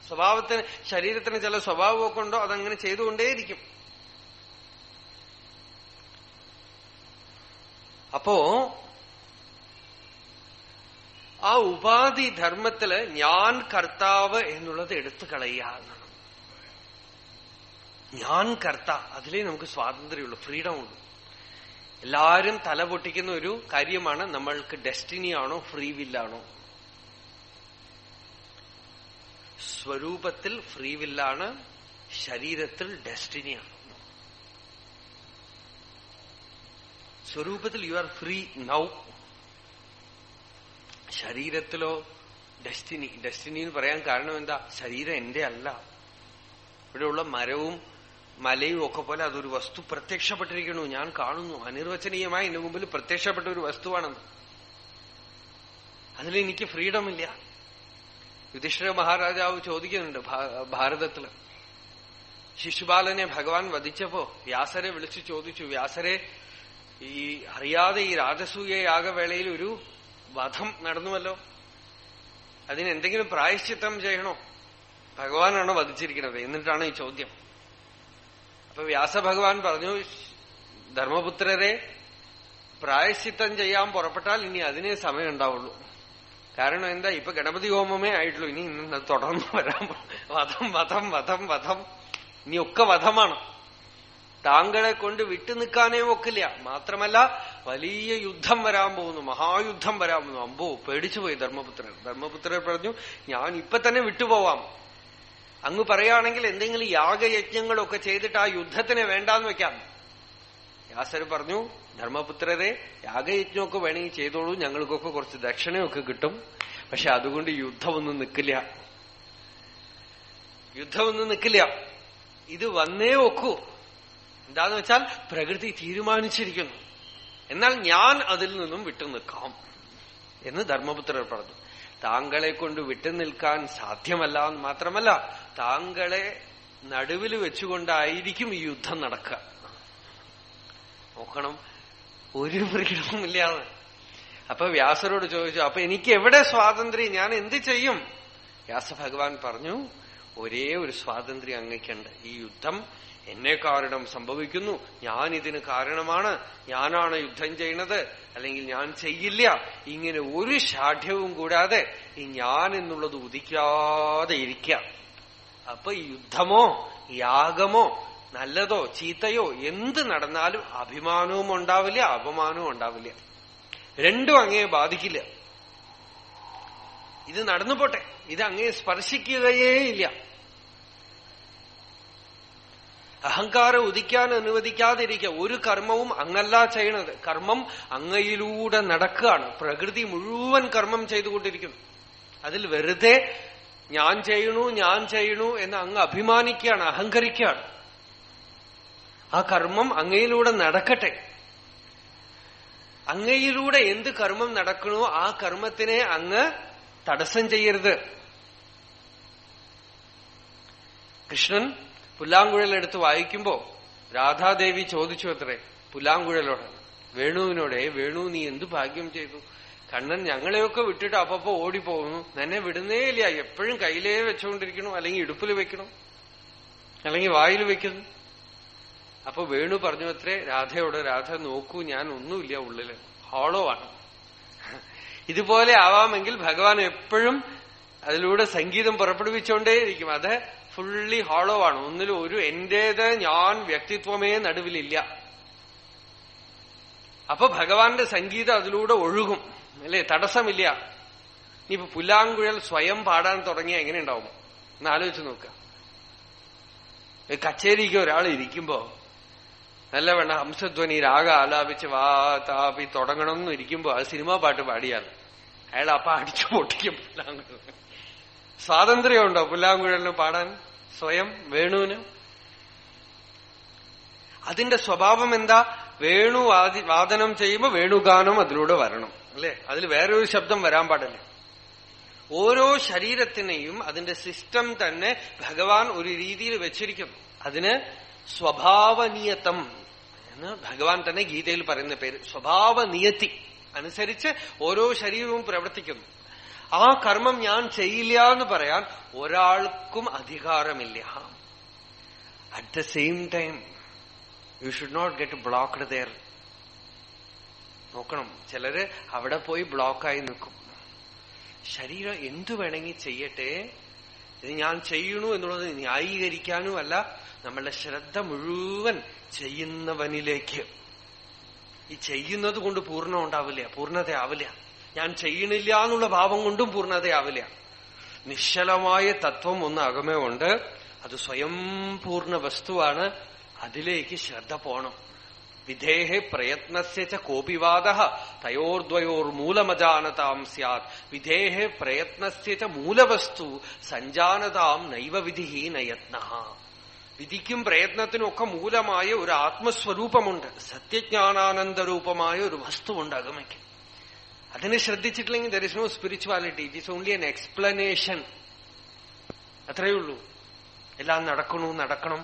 സ്വഭാവത്തിന്, ശരീരത്തിന് ചില സ്വഭാവമൊക്കെ ഉണ്ടോ അതങ്ങനെ ചെയ്തുകൊണ്ടേയിരിക്കും. അപ്പോ ആ ഉപാധി ധർമ്മത്തില് ഞാൻ കർത്താവ് എന്നുള്ളത് എടുത്തു കളയുക എന്നാണ്. ഞാൻ കർത്ത, അതിലേ നമുക്ക് സ്വാതന്ത്ര്യമുള്ളൂ, ഫ്രീഡം ഉള്ളൂ. എല്ലാരും തല പൊട്ടിക്കുന്ന ഒരു കാര്യമാണ് നമ്മൾക്ക് ഡെസ്റ്റിനിയാണോ ഫ്രീ വില്ലാണോ. സ്വരൂപത്തിൽ ഫ്രീ വില്ലാണ്, ശരീരത്തിൽ ഡെസ്റ്റിനിയാണ്. സ്വരൂപത്തിൽ യു ആർ ഫ്രീ നൗ, ശരീരത്തിലോ ഡെസ്റ്റിനി. ഡെസ്റ്റിനി എന്ന് പറയാൻ കാരണം എന്താ? ശരീരം എന്റെ അല്ല. ഇവിടെയുള്ള മരവും മലയും ഒക്കെ പോലെ അതൊരു വസ്തു പ്രത്യക്ഷപ്പെട്ടിരിക്കണു, ഞാൻ കാണുന്നു. അനിർവചനീയമായി എന്റെ മുമ്പിൽ പ്രത്യക്ഷപ്പെട്ട ഒരു വസ്തുവാണെന്ന്. അതിലെനിക്ക് ഫ്രീഡം ഇല്ല. യുധിഷ്ഠിര മഹാരാജാവ് ചോദിക്കുന്നുണ്ട് ഭാരതത്തില്. ശിശുപാലനെ ഭഗവാൻ വധിച്ചപ്പോ വ്യാസരെ വിളിച്ചു ചോദിച്ചു, വ്യാസരെ, ഈ അറിയാതെ ഈ രാജസൂയ യാഗവേളയിൽ ഒരു വധം നടന്നുവല്ലോ, അതിനെന്തെങ്കിലും പ്രായശ്ചിത്തം ചെയ്യണോ? ഭഗവാനാണോ വധിച്ചിരിക്കുന്നത്? എന്നിട്ടാണ് ഈ ചോദ്യം. അപ്പൊ വ്യാസഭഗവാൻ പറഞ്ഞു, ധർമ്മപുത്രരെ, പ്രായശ്ചിത്തം ചെയ്യാൻ പുറപ്പെട്ടാൽ ഇനി അതിനേ സമയം ഉണ്ടാവുള്ളൂ. കാരണം എന്താ? ഇപ്പൊ ഗണപതി ഹോമമേ ആയിട്ടുള്ളൂ, ഇനി തുടർന്ന് വരാൻ വധം വധം വധം വധം, ഇനിയൊക്കെ വധമാണ്. താങ്കളെ കൊണ്ട് വിട്ടുനിൽക്കാനേ ഒക്കില്ല. മാത്രമല്ല വലിയ യുദ്ധം വരാൻ പോകുന്നു, മഹായുദ്ധം വരാൻ പോകുന്നു. അമ്പോ, പേടിച്ചുപോയി ധർമ്മപുത്രൻ. ധർമ്മപുത്രൻ പറഞ്ഞു, ഞാൻ ഇപ്പൊ തന്നെ വിട്ടുപോവാം. അങ്ങ് പറയുകയാണെങ്കിൽ എന്തെങ്കിലും യാഗയജ്ഞങ്ങളൊക്കെ ചെയ്തിട്ട് ആ യുദ്ധത്തിനെ വേണ്ടാന്ന് വെക്കാം. വ്യാസർ പറഞ്ഞു, ധർമ്മപുത്രരെ, യാഗയജ്ഞമൊക്കെ വേണമെങ്കിൽ ചെയ്തോളൂ, ഞങ്ങൾക്കൊക്കെ കുറച്ച് ദക്ഷിണയൊക്കെ കിട്ടും. പക്ഷെ അതുകൊണ്ട് യുദ്ധമൊന്നും നിൽക്കില്ല, യുദ്ധമൊന്നും നിൽക്കില്ല. ഇത് വന്നേ ഒക്കൂ. എന്താന്ന് വെച്ചാൽ പ്രകൃതി തീരുമാനിച്ചിരിക്കുന്നു. എന്നാൽ ഞാൻ അതിൽ നിന്നും വിട്ടുനിൽക്കാം എന്ന് ധർമ്മപുത്രർ പറഞ്ഞു. താങ്കളെ കൊണ്ട് വിട്ടുനിൽക്കാൻ സാധ്യമല്ല എന്ന് മാത്രമല്ല, താങ്കളെ നടുവിൽ വെച്ചുകൊണ്ടായിരിക്കും ഈ യുദ്ധം നടക്കുക. നോക്കണം, ഒരു ഫ്രീഡവും ഇല്ലാതെ. അപ്പൊ വ്യാസരോട് ചോദിച്ചു, അപ്പൊ എനിക്ക് എവിടെ സ്വാതന്ത്ര്യം? ഞാൻ എന്ത് ചെയ്യും? വ്യാസഭഗവാൻ പറഞ്ഞു, ഒരേ ഒരു സ്വാതന്ത്ര്യം അങ്ങയ്ക്കുണ്ട്. ഈ യുദ്ധം എന്നെ കാരണം സംഭവിക്കുന്നു, ഞാൻ ഇതിന് കാരണമാണ്, ഞാനാണ് യുദ്ധം ചെയ്യണത്, അല്ലെങ്കിൽ ഞാൻ ചെയ്യില്ല. ഇങ്ങനെ ഒരു ശാഠ്യവും കൂടാതെ ഈ ഞാൻ എന്നുള്ളത് ഉദിക്കാതെ ഇരിക്കുക. അപ്പൊ ഈ യുദ്ധമോ യാഗമോ നല്ലതോ ചീത്തയോ എന്ത് നടന്നാലും അഭിമാനവും ഉണ്ടാവില്ല, അപമാനവും ഉണ്ടാവില്ല. രണ്ടും അങ്ങയെ ബാധിക്കില്ല. ഇത് നടന്നു പോട്ടെ, ഇത് അങ്ങയെ സ്പർശിക്കുകയേ ഇല്ല. അഹങ്കാരം ഉദിക്കാൻ അനുവദിക്കാതിരിക്കുക. ഒരു കർമ്മവും അങ്ങല്ല ചെയ്യണത്. കർമ്മം അങ്ങയിലൂടെ നടക്കുകയാണ്. പ്രകൃതി മുഴുവൻ കർമ്മം ചെയ്തുകൊണ്ടിരിക്കുന്നു. അതിൽ വെറുതെ ഞാൻ ചെയ്യണു എന്ന് അങ്ങ് അഭിമാനിക്കുകയാണ്, അഹങ്കരിക്കുകയാണ്. ആ കർമ്മം അങ്ങയിലൂടെ നടക്കട്ടെ. അങ്ങയിലൂടെ എന്ത് കർമ്മം നടക്കണോ ആ കർമ്മത്തിനെ അങ്ങ് തടസ്സം ചെയ്യരുത്. കൃഷ്ണൻ പുല്ലാങ്കുഴലെടുത്ത് വായിക്കുമ്പോ രാധാദേവി ചോദിച്ചു അത്രേ പുല്ലാങ്കുഴലോട്, വേണുവിനോടെ, വേണു നീ എന്ത് ഭാഗ്യം ചെയ്തു, കണ്ണൻ ഞങ്ങളെയൊക്കെ വിട്ടിട്ട് അപ്പപ്പോ ഓടിപ്പോകുന്നു, നിന്നെ വിടുന്നേ ഇല്ല, എപ്പോഴും കയ്യിലേ വെച്ചുകൊണ്ടിരിക്കണു, അല്ലെങ്കിൽ ഇടുപ്പിൽ വെക്കണം, അല്ലെങ്കിൽ വായിൽ വെക്കുന്നു. അപ്പൊ വേണു പറഞ്ഞു അത്രേ രാധയോട്, രാധ നോക്കൂ, ഞാൻ ഒന്നുമില്ല, ഉള്ളില് ഹോളോ ആണ്. ഇതുപോലെ ആവാമെങ്കിൽ ഭഗവാൻ എപ്പോഴും അതിലൂടെ സംഗീതം പുറപ്പെടുവിച്ചുകൊണ്ടേയിരിക്കും. അത് ഫുള്ളി ഹോളോ ആണ്, ഒന്നിലും ഒരു എന്റേത് ഞാൻ വ്യക്തിത്വമേ നടുവിലില്ല. അപ്പൊ ഭഗവാന്റെ സംഗീതം അതിലൂടെ ഒഴുകും, അല്ലേ, തടസ്സമില്ല. ഇനിയിപ്പോ പുല്ലാങ്കുഴൽ സ്വയം പാടാൻ തുടങ്ങിയാൽ എങ്ങനെ ഉണ്ടാവും എന്ന് ആലോചിച്ച് നോക്കുക. കച്ചേരിക്ക് ഒരാൾ ഇരിക്കുമ്പോ നല്ല വേണ്ട ഹംസധ്വനി രാഗ ആലാപിച്ച് വാ താപി തുടങ്ങണമെന്നും ഇരിക്കുമ്പോ അത് സിനിമാ പാട്ട് പാടിയാൽ അയാൾ അപ്പ അടിച്ചു പൊട്ടിക്കും. പുല്ലാങ്കുഴൽ സ്വാതന്ത്ര്യമുണ്ടോ പുല്ലാങ്കുഴലിന് പാടാൻ സ്വയം വേണുവിന്? അതിന്റെ സ്വഭാവം എന്താ? വേണു വാദനം ചെയ്യുമ്പോ വേണുഗാനം അതിലൂടെ വരണം, അല്ലെ? അതിൽ വേറൊരു ശബ്ദം വരാൻ പാടില്ല. ഓരോ ശരീരത്തിനെയും അതിന്റെ സിസ്റ്റം തന്നെ ഭഗവാൻ ഒരു രീതിയിൽ വെച്ചിരിക്കുന്നു. അതിന് സ്വഭാവനിയതം എന്ന് ഭഗവാൻ തന്നെ ഗീതയിൽ പറയുന്ന പേര്. സ്വഭാവനിയതി അനുസരിച്ച് ഓരോ ശരീരവും പ്രവർത്തിക്കുന്നു. ആ കർമ്മം ഞാൻ ചെയ്യില്ല എന്ന് പറയാൻ ഒരാൾക്കും അധികാരമില്ല. At the same time you should not get blocked there. നോക്കണം, ചിലര് അവിടെ പോയി ബ്ലോക്കായി നിൽക്കും. ശരീരം എന്തു വേണമെങ്കിൽ ചെയ്യട്ടെ, ഇത് ഞാൻ ചെയ്യണു എന്നുള്ളത് ന്യായീകരിക്കാനുമല്ല, നമ്മളുടെ ശ്രദ്ധ മുഴുവൻ ചെയ്യുന്നവനിലേക്ക്. ഈ ചെയ്യുന്നത് കൊണ്ട് പൂർണ്ണം ഉണ്ടാവില്ല, പൂർണ്ണതയാവില്ല. ഞാൻ ചെയ്യണില്ല എന്നുള്ള ഭാവം കൊണ്ടും പൂർണ്ണതയാവില്ല. നിശ്ചലമായ തത്വം ഒന്ന് അകമേ ഉണ്ട്, അത് സ്വയം പൂർണ്ണ വസ്തുവാണ്. അതിലേക്ക് ശ്രദ്ധ പോണം. വിധേഹേ പ്രയത്നസ്യ ച കോപിവാദഃ തയോർദ്വയോർമൂലമജാനതാം സ്യാത്. വിധേഹേ പ്രയത്നസ്യ ച മൂലവസ്തു സഞ്ജാനതാം നൈവ വിധിഹി നയത്നഃ. വിധിക്കും പ്രയത്നത്തിനും ഒക്കെ മൂലമായ ഒരു ആത്മസ്വരൂപമുണ്ട്, സത്യജ്ഞാനാനന്ദരൂപമായ ഒരു വസ്തുവുണ്ട് അകമയ്ക്ക്. അതിനെ ശ്രദ്ധിച്ചിട്ടില്ലെങ്കിൽ there is no spirituality, it is only an explanation. അത്രയേ ഉള്ളൂ. എല്ലാം നടക്കണം.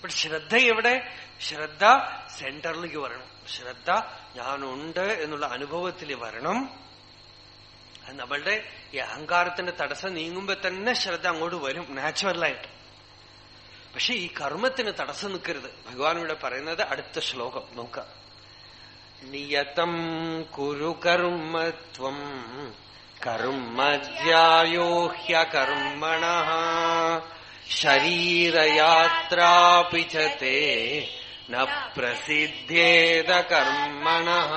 പക്ഷെ ശ്രദ്ധ എവിടെ? ശ്രദ്ധ സെന്ററിലേക്ക് വരണം. ശ്രദ്ധ ഞാനുണ്ട് എന്നുള്ള അനുഭവത്തിൽ വരണം. അത് നമ്മളുടെ ഈ അഹങ്കാരത്തിന്റെ തടസ്സം നീങ്ങുമ്പോ തന്നെ ശ്രദ്ധ അങ്ങോട്ട് വരും നാച്ചുറലായിട്ട്. പക്ഷെ ഈ കർമ്മത്തിന് തടസ്സം നിൽക്കരുത്. ഭഗവാൻ ഇവിടെ പറയുന്നത് അടുത്ത ശ്ലോകം നോക്കാം. നിയതം കുരു കർമ്മത്വം കർമ്മജ്യായോ ഹ്യകർമ്മണഃ ശരീരയാത്രാപി ച തേ ന പ്രസിദ്ധ്യേത കർമ്മണഃ.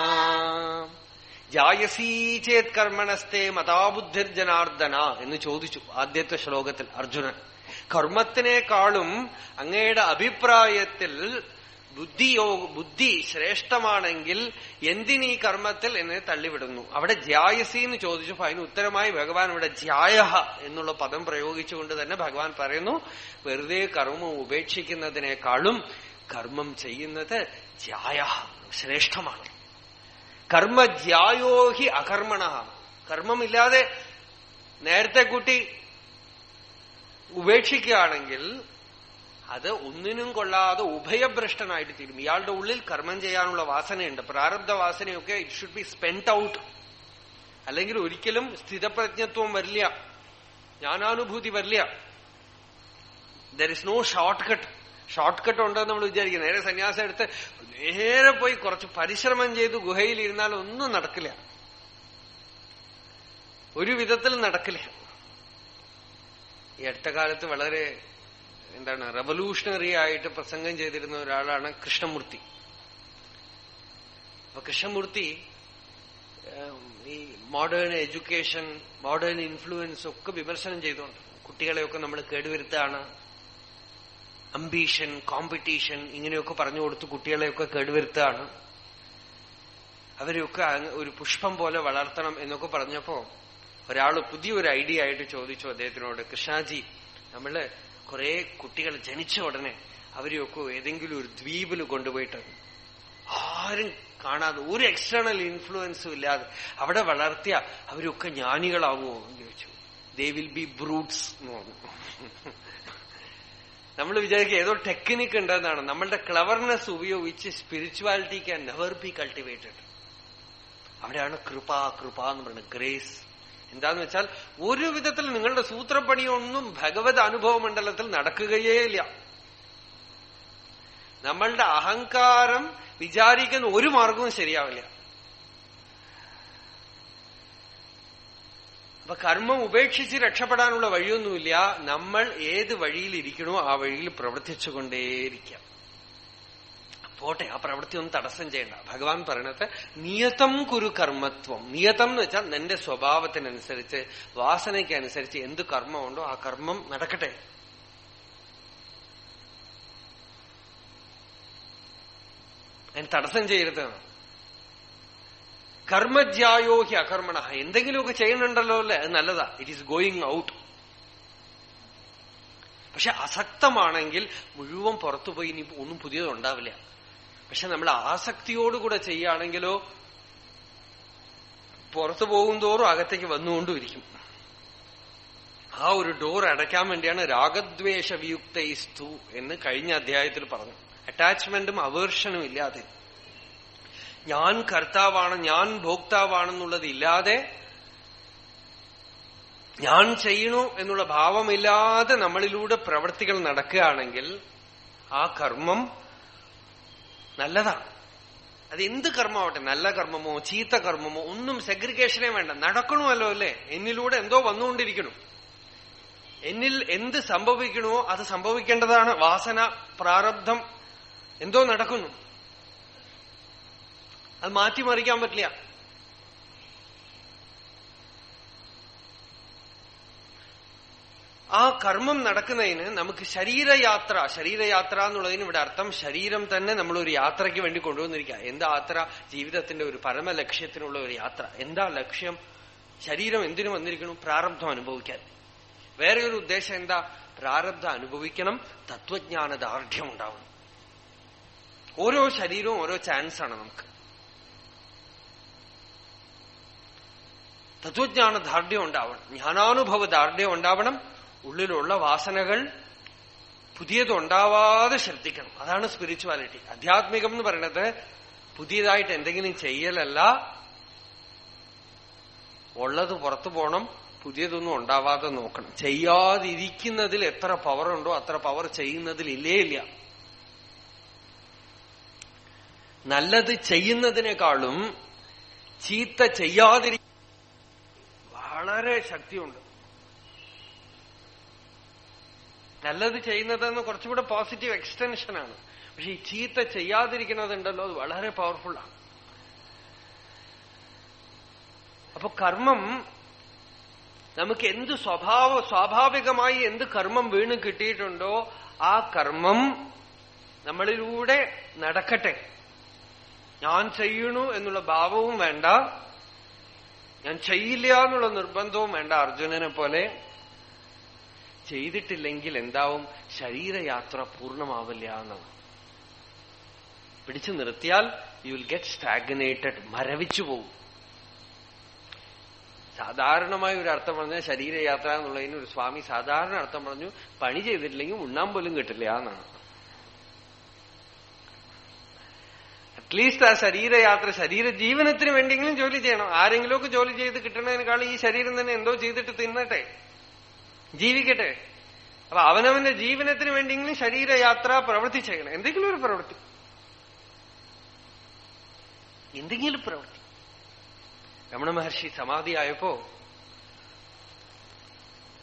ജായസീ ചേത് കർമ്മണസ്തേ മതാബുദ്ധിർജനാർദ്ദന എന്ന് ചോദിച്ചു ആദ്യത്തെ ശ്ലോകത്തിൽ അർജുനൻ. കർമ്മത്തിനേക്കാളും അങ്ങയുടെ അഭിപ്രായത്തിൽ ബുദ്ധി ശ്രേഷ്ഠമാണെങ്കിൽ എന്തിനീ കർമ്മത്തിൽ എന്നെ തള്ളിവിടുന്നു? അവിടെ ജ്യായസി എന്ന് ചോദിച്ചപ്പോ അതിന് ഉത്തരമായി ഭഗവാൻ ഇവിടെ ജ്യായ എന്നുള്ള പദം പ്രയോഗിച്ചുകൊണ്ട് തന്നെ ഭഗവാൻ പറയുന്നു, വെറുതെ കർമ്മം ഉപേക്ഷിക്കുന്നതിനേക്കാളും കർമ്മം ചെയ്യുന്നത് ജ്യായ ശ്രേഷ്ഠമാണ്. കർമ്മജ്യായോ ഹി അകർമ്മണ. കർമ്മമില്ലാതെ നേരത്തെ കൂട്ടി ഉപേക്ഷിക്കുകയാണെങ്കിൽ അത് ഒന്നിനും കൊള്ളാതെ ഉഭയഭ്രഷ്ടനായിട്ട് തീരും. ഇയാളുടെ ഉള്ളിൽ കർമ്മം ചെയ്യാനുള്ള വാസനയുണ്ട്, പ്രാരബ്ധ വാസനയൊക്കെ. It should be spend out. അല്ലെങ്കിൽ ഒരിക്കലും സ്ഥിതപ്രജ്ഞത്വം വരില്ല, ജ്ഞാനാനുഭൂതി വരില്ല. There is no short cut. Short cut ഉണ്ടെന്ന് നമ്മൾ വിചാരിക്കും. നേരെ സന്യാസം എടുത്ത് നേരെ പോയി കുറച്ച് പരിശ്രമം ചെയ്ത് ഗുഹയിൽ ഇരുന്നാൽ ഒന്നും നടക്കില്ല, ഒരു വിധത്തിൽ നടക്കില്ല. ഈ അടുത്ത കാലത്ത് വളരെ റവല്യൂഷണറി ആയിട്ട് പ്രസംഗം ചെയ്തിരുന്ന ഒരാളാണ് കൃഷ്ണമൂർത്തി. അപ്പൊ കൃഷ്ണമൂർത്തി ഈ മോഡേൺ എഡ്യൂക്കേഷൻ, മോഡേൺ ഇൻഫ്ലുവൻസ് ഒക്കെ വിമർശനം ചെയ്തുകൊണ്ട് കുട്ടികളെയൊക്കെ നമ്മൾ കേടുവരുത്താണ്, അംബീഷൻ, കോമ്പറ്റീഷൻ ഇങ്ങനെയൊക്കെ പറഞ്ഞു കൊടുത്ത് കുട്ടികളെയൊക്കെ കേടുവരുത്താണ്, അവരെയൊക്കെ ഒരു പുഷ്പം പോലെ വളർത്തണം എന്നൊക്കെ പറഞ്ഞപ്പോ ഒരാള് പുതിയൊരു ഐഡിയ ആയിട്ട് ചോദിച്ചു അദ്ദേഹത്തിനോട്, കൃഷ്ണാജി, നമ്മള് കുറെ കുട്ടികൾ ജനിച്ച ഉടനെ അവരെയൊക്കെ ഏതെങ്കിലും ഒരു ദ്വീപിൽ കൊണ്ടുപോയിട്ട് ആരും കാണാതെ ഒരു എക്സ്റ്റേണൽ ഇൻഫ്ലുവൻസും ഇല്ലാതെ അവിടെ വളർത്തിയ അവരൊക്കെ ജ്ഞാനികളാവുമോ എന്ന് ചോദിച്ചു. ദേ വിൽ ബി ബ്രൂട്ട്സ് എന്ന് പറഞ്ഞു. നമ്മൾ വിചാരിക്കുക ഏതോ ടെക്നിക്ക് ഉണ്ടെന്നാണ്. നമ്മളുടെ ക്ലവർനെസ് ഉപയോഗിച്ച് spirituality can never be cultivated. അവിടെയാണ് കൃപ എന്ന് പറയുന്നത്, ഗ്രേസ്. എന്താന്ന് വെച്ചാൽ ഒരു വിധത്തിൽ നിങ്ങളുടെ സൂത്രപ്പണിയൊന്നും ഭഗവത് അനുഭവ മണ്ഡലത്തിൽ നടക്കുകയേ ഇല്ല. നമ്മളുടെ അഹങ്കാരം വിചാരിക്കുന്ന ഒരു മാർഗവും ശരിയാവില്ല. അപ്പൊ കർമ്മം ഉപേക്ഷിച്ച് രക്ഷപ്പെടാനുള്ള വഴിയൊന്നുമില്ല. നമ്മൾ ഏത് വഴിയിൽ ഇരിക്കണോ ആ വഴിയിൽ പ്രവർത്തിച്ചുകൊണ്ടേയിരിക്കാം. പോട്ടെ, ആ പ്രവൃത്തി ഒന്നും തടസ്സം ചെയ്യണ്ട. ഭഗവാൻ പറയണത് നിയതം കുരു കർമ്മത്വം. നിയതം എന്ന് വെച്ചാൽ നിന്റെ സ്വഭാവത്തിനനുസരിച്ച്, വാസനയ്ക്കനുസരിച്ച് എന്ത് കർമ്മമുണ്ടോ ആ കർമ്മം നടക്കട്ടെ. അതിന് തടസ്സം ചെയ്യരുത്. കർമ്മജ്യായോ ഹി അകർമ്മണ. എന്തെങ്കിലുമൊക്കെ ചെയ്യുന്നുണ്ടല്ലോ അല്ലേ, അത് നല്ലതാ. It is going out. പക്ഷെ അസക്തമാണെങ്കിൽ മുഴുവൻ പുറത്തുപോയി ഇനി ഒന്നും പുതിയതുണ്ടാവില്ല. പക്ഷെ നമ്മൾ ആസക്തിയോടുകൂടെ ചെയ്യുകയാണെങ്കിലോ പുറത്തു പോകും തോറും അകത്തേക്ക് വന്നുകൊണ്ടിരിക്കും. ആ ഒരു ഡോർ അടയ്ക്കാൻ വേണ്ടിയാണ് രാഗദ്വേഷ വിയുക്തൈസ്തു എന്ന് കഴിഞ്ഞ അധ്യായത്തിൽ പറഞ്ഞു. അറ്റാച്ച്മെന്റും അവേർഷനും ഇല്ലാതെ, ഞാൻ കർത്താവാണ് ഞാൻ ഭോക്താവാണെന്നുള്ളത് ഇല്ലാതെ, ഞാൻ ചെയ്യണു എന്നുള്ള ഭാവമില്ലാതെ നമ്മളിലൂടെ പ്രവൃത്തികൾ നടക്കുകയാണെങ്കിൽ ആ കർമ്മം നല്ലതാണ്. അത് എന്ത് കർമ്മമാവട്ടെ, നല്ല കർമ്മമോ ചീത്ത കർമ്മമോ ഒന്നും സെഗ്രിഗേഷനേ വേണ്ട, നടക്കണമല്ലോ അല്ലേ. എന്നിലൂടെ എന്തോ വന്നുകൊണ്ടിരിക്കണം. എന്നിൽ എന്ത് സംഭവിക്കണോ അത് സംഭവിക്കേണ്ടതാണ്. വാസന പ്രാരബ്ധം എന്തോ നടക്കുന്നു, അത് മാറ്റിമറിക്കാൻ പറ്റില്ല. ആ കർമ്മം നടക്കുന്നതിന് നമുക്ക് ശരീരയാത്ര എന്നുള്ളതിന് ഇവിടെ അർത്ഥം ശരീരം തന്നെ നമ്മളൊരു യാത്രയ്ക്ക് വേണ്ടി കൊണ്ടുവന്നിരിക്കുക. എന്താ യാത്ര? ജീവിതത്തിന്റെ ഒരു പരമലക്ഷ്യത്തിനുള്ള ഒരു യാത്ര. എന്താ ലക്ഷ്യം? ശരീരം എന്തിനു വന്നിരിക്കണം? പ്രാരബ്ധം അനുഭവിക്കാൻ. വേറെ ഒരു ഉദ്ദേശം എന്താ? പ്രാരബ്ധം അനുഭവിക്കണം, തത്വജ്ഞാന ദാർഢ്യം ഉണ്ടാവണം. ഓരോ ശരീരവും ഓരോ ചാൻസാണ് നമുക്ക്. തത്വജ്ഞാന ദാർഢ്യം ഉണ്ടാവണം, ജ്ഞാനാനുഭവ ദാർഢ്യം ഉണ്ടാവണം. ഉള്ളിലുള്ള വാസനകൾ പുതിയതുണ്ടാവാതെ ശ്രദ്ധിക്കണം. അതാണ് സ്പിരിച്വാലിറ്റി. ആധ്യാത്മികം എന്ന് പറയുന്നത് പുതിയതായിട്ട് എന്തെങ്കിലും ചെയ്യലല്ല, ഉള്ളത് പുറത്തു പോകണം, പുതിയതൊന്നും ഉണ്ടാവാതെ നോക്കണം. ചെയ്യാതിരിക്കുന്നതിൽ എത്ര പവറുണ്ടോ അത്ര പവർ ചെയ്യുന്നതിൽ ഇല്ല. നല്ലത് ചെയ്യുന്നതിനേക്കാളും ചീത്ത ചെയ്യാതിരി വളരെ ശക്തിയുണ്ട്. നല്ലത് ചെയ്യുന്നതെന്ന് കുറച്ചുകൂടെ പോസിറ്റീവ് എക്സ്റ്റൻഷനാണ്. പക്ഷെ ഈ ചീത്ത ചെയ്യാതിരിക്കുന്നതുണ്ടല്ലോ, അത് വളരെ പവർഫുള്ളാണ്. അപ്പൊ കർമ്മം നമുക്ക് എന്ത് സ്വാഭാവികമായി എന്ത് കർമ്മം വീണ് കിട്ടിയിട്ടുണ്ടോ ആ കർമ്മം നമ്മളിലൂടെ നടക്കട്ടെ. ഞാൻ ചെയ്യണു എന്നുള്ള ഭാവവും വേണ്ട, ഞാൻ ചെയ്യില്ല എന്നുള്ള നിർബന്ധവും വേണ്ട. അർജുനനെ പോലെ ചെയ്തിട്ടില്ലെങ്കിൽ എന്താവും? ശരീരയാത്ര പൂർണ്ണമാവില്ല എന്നാണ്. പിടിച്ചു നിർത്തിയാൽ യു വിൽ ഗെറ്റ് സ്റ്റാഗ്നേറ്റഡ്, മരവിച്ചു പോകും. സാധാരണമായ ഒരു അർത്ഥം പറഞ്ഞാൽ ശരീരയാത്ര എന്നുള്ളതിന് ഒരു സ്വാമി സാധാരണ അർത്ഥം പറഞ്ഞു, പണി ചെയ്തിട്ടില്ലെങ്കിൽ ഉണ്ണാൻ പോലും കിട്ടില്ല എന്നാണ്. അറ്റ്ലീസ്റ്റ് ആ ശരീരയാത്ര, ശരീരജീവനത്തിന് വേണ്ടിയെങ്കിലും ജോലി ചെയ്യണം. ആരെങ്കിലുമൊക്കെ ജോലി ചെയ്ത് കിട്ടണതിനേക്കാൾ ഈ ശരീരം തന്നെ എന്തോ ചെയ്തിട്ട് തിന്നട്ടെ, ജീവിക്കട്ടെ. അപ്പൊ അവനവന്റെ ജീവനത്തിന് വേണ്ടിയെങ്കിലും ശരീരയാത്ര പ്രവൃത്തി ചെയ്യണം. എന്തെങ്കിലും ഒരു പ്രവൃത്തി, എന്തെങ്കിലും പ്രവൃത്തി. രമണ മഹർഷി സമാധിയായപ്പോ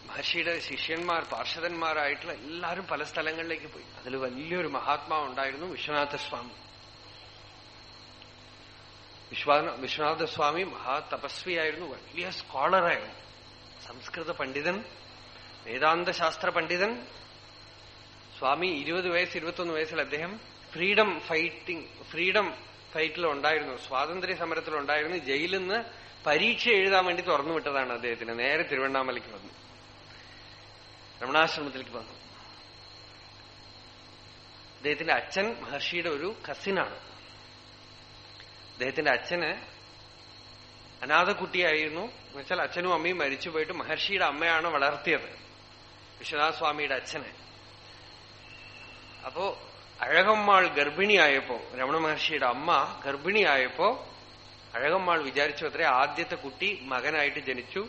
മഹർഷിയുടെ ശിഷ്യന്മാർ, പാർഷദന്മാരായിട്ടുള്ള എല്ലാവരും പല സ്ഥലങ്ങളിലേക്ക് പോയി. അതിൽ വലിയൊരു മഹാത്മാവ് ഉണ്ടായിരുന്നു, വിശ്വനാഥസ്വാമി. വിശ്വനാഥസ്വാമി മഹാതപസ്വിയായിരുന്നു, വലിയ സ്കോളറായിരുന്നു, സംസ്കൃത പണ്ഡിതൻ, വേദാന്ത ശാസ്ത്ര പണ്ഡിതൻ. സ്വാമി 20 വയസ്സ് 21 വയസ്സിൽ അദ്ദേഹം ഫ്രീഡം ഫൈറ്റിലുണ്ടായിരുന്നു, സ്വാതന്ത്ര്യ സമരത്തിലുണ്ടായിരുന്നു. ജയിലിൽ നിന്ന് പരീക്ഷ എഴുതാൻ വേണ്ടി തുറന്നു വിട്ടതാണ് അദ്ദേഹത്തിന്. നേരെ തിരുവണ്ണാമലയ്ക്ക് വന്നു, രമണാശ്രമത്തിലേക്ക് വന്നു. അദ്ദേഹത്തിന്റെ അച്ഛൻ മഹർഷിയുടെ ഒരു കസിനാണ്. അദ്ദേഹത്തിന്റെ അച്ഛന് അനാഥക്കുട്ടിയായിരുന്നു. എന്നുവെച്ചാൽ അച്ഛനും അമ്മയും മരിച്ചു പോയിട്ട് മഹർഷിയുടെ അമ്മയാണ് വളർത്തിയത്, വിശ്വനാഥ സ്വാമിയുടെ അച്ഛനെ. അപ്പോ അഴകമ്മാൾ ഗർഭിണിയായപ്പോ, രമണ മഹർഷിയുടെ അമ്മ ഗർഭിണിയായപ്പോ അഴകമ്മാൾ വിചാരിച്ചു അത്രേ ആദ്യത്തെ കുട്ടി മകനായിട്ട് ജനിച്ചു,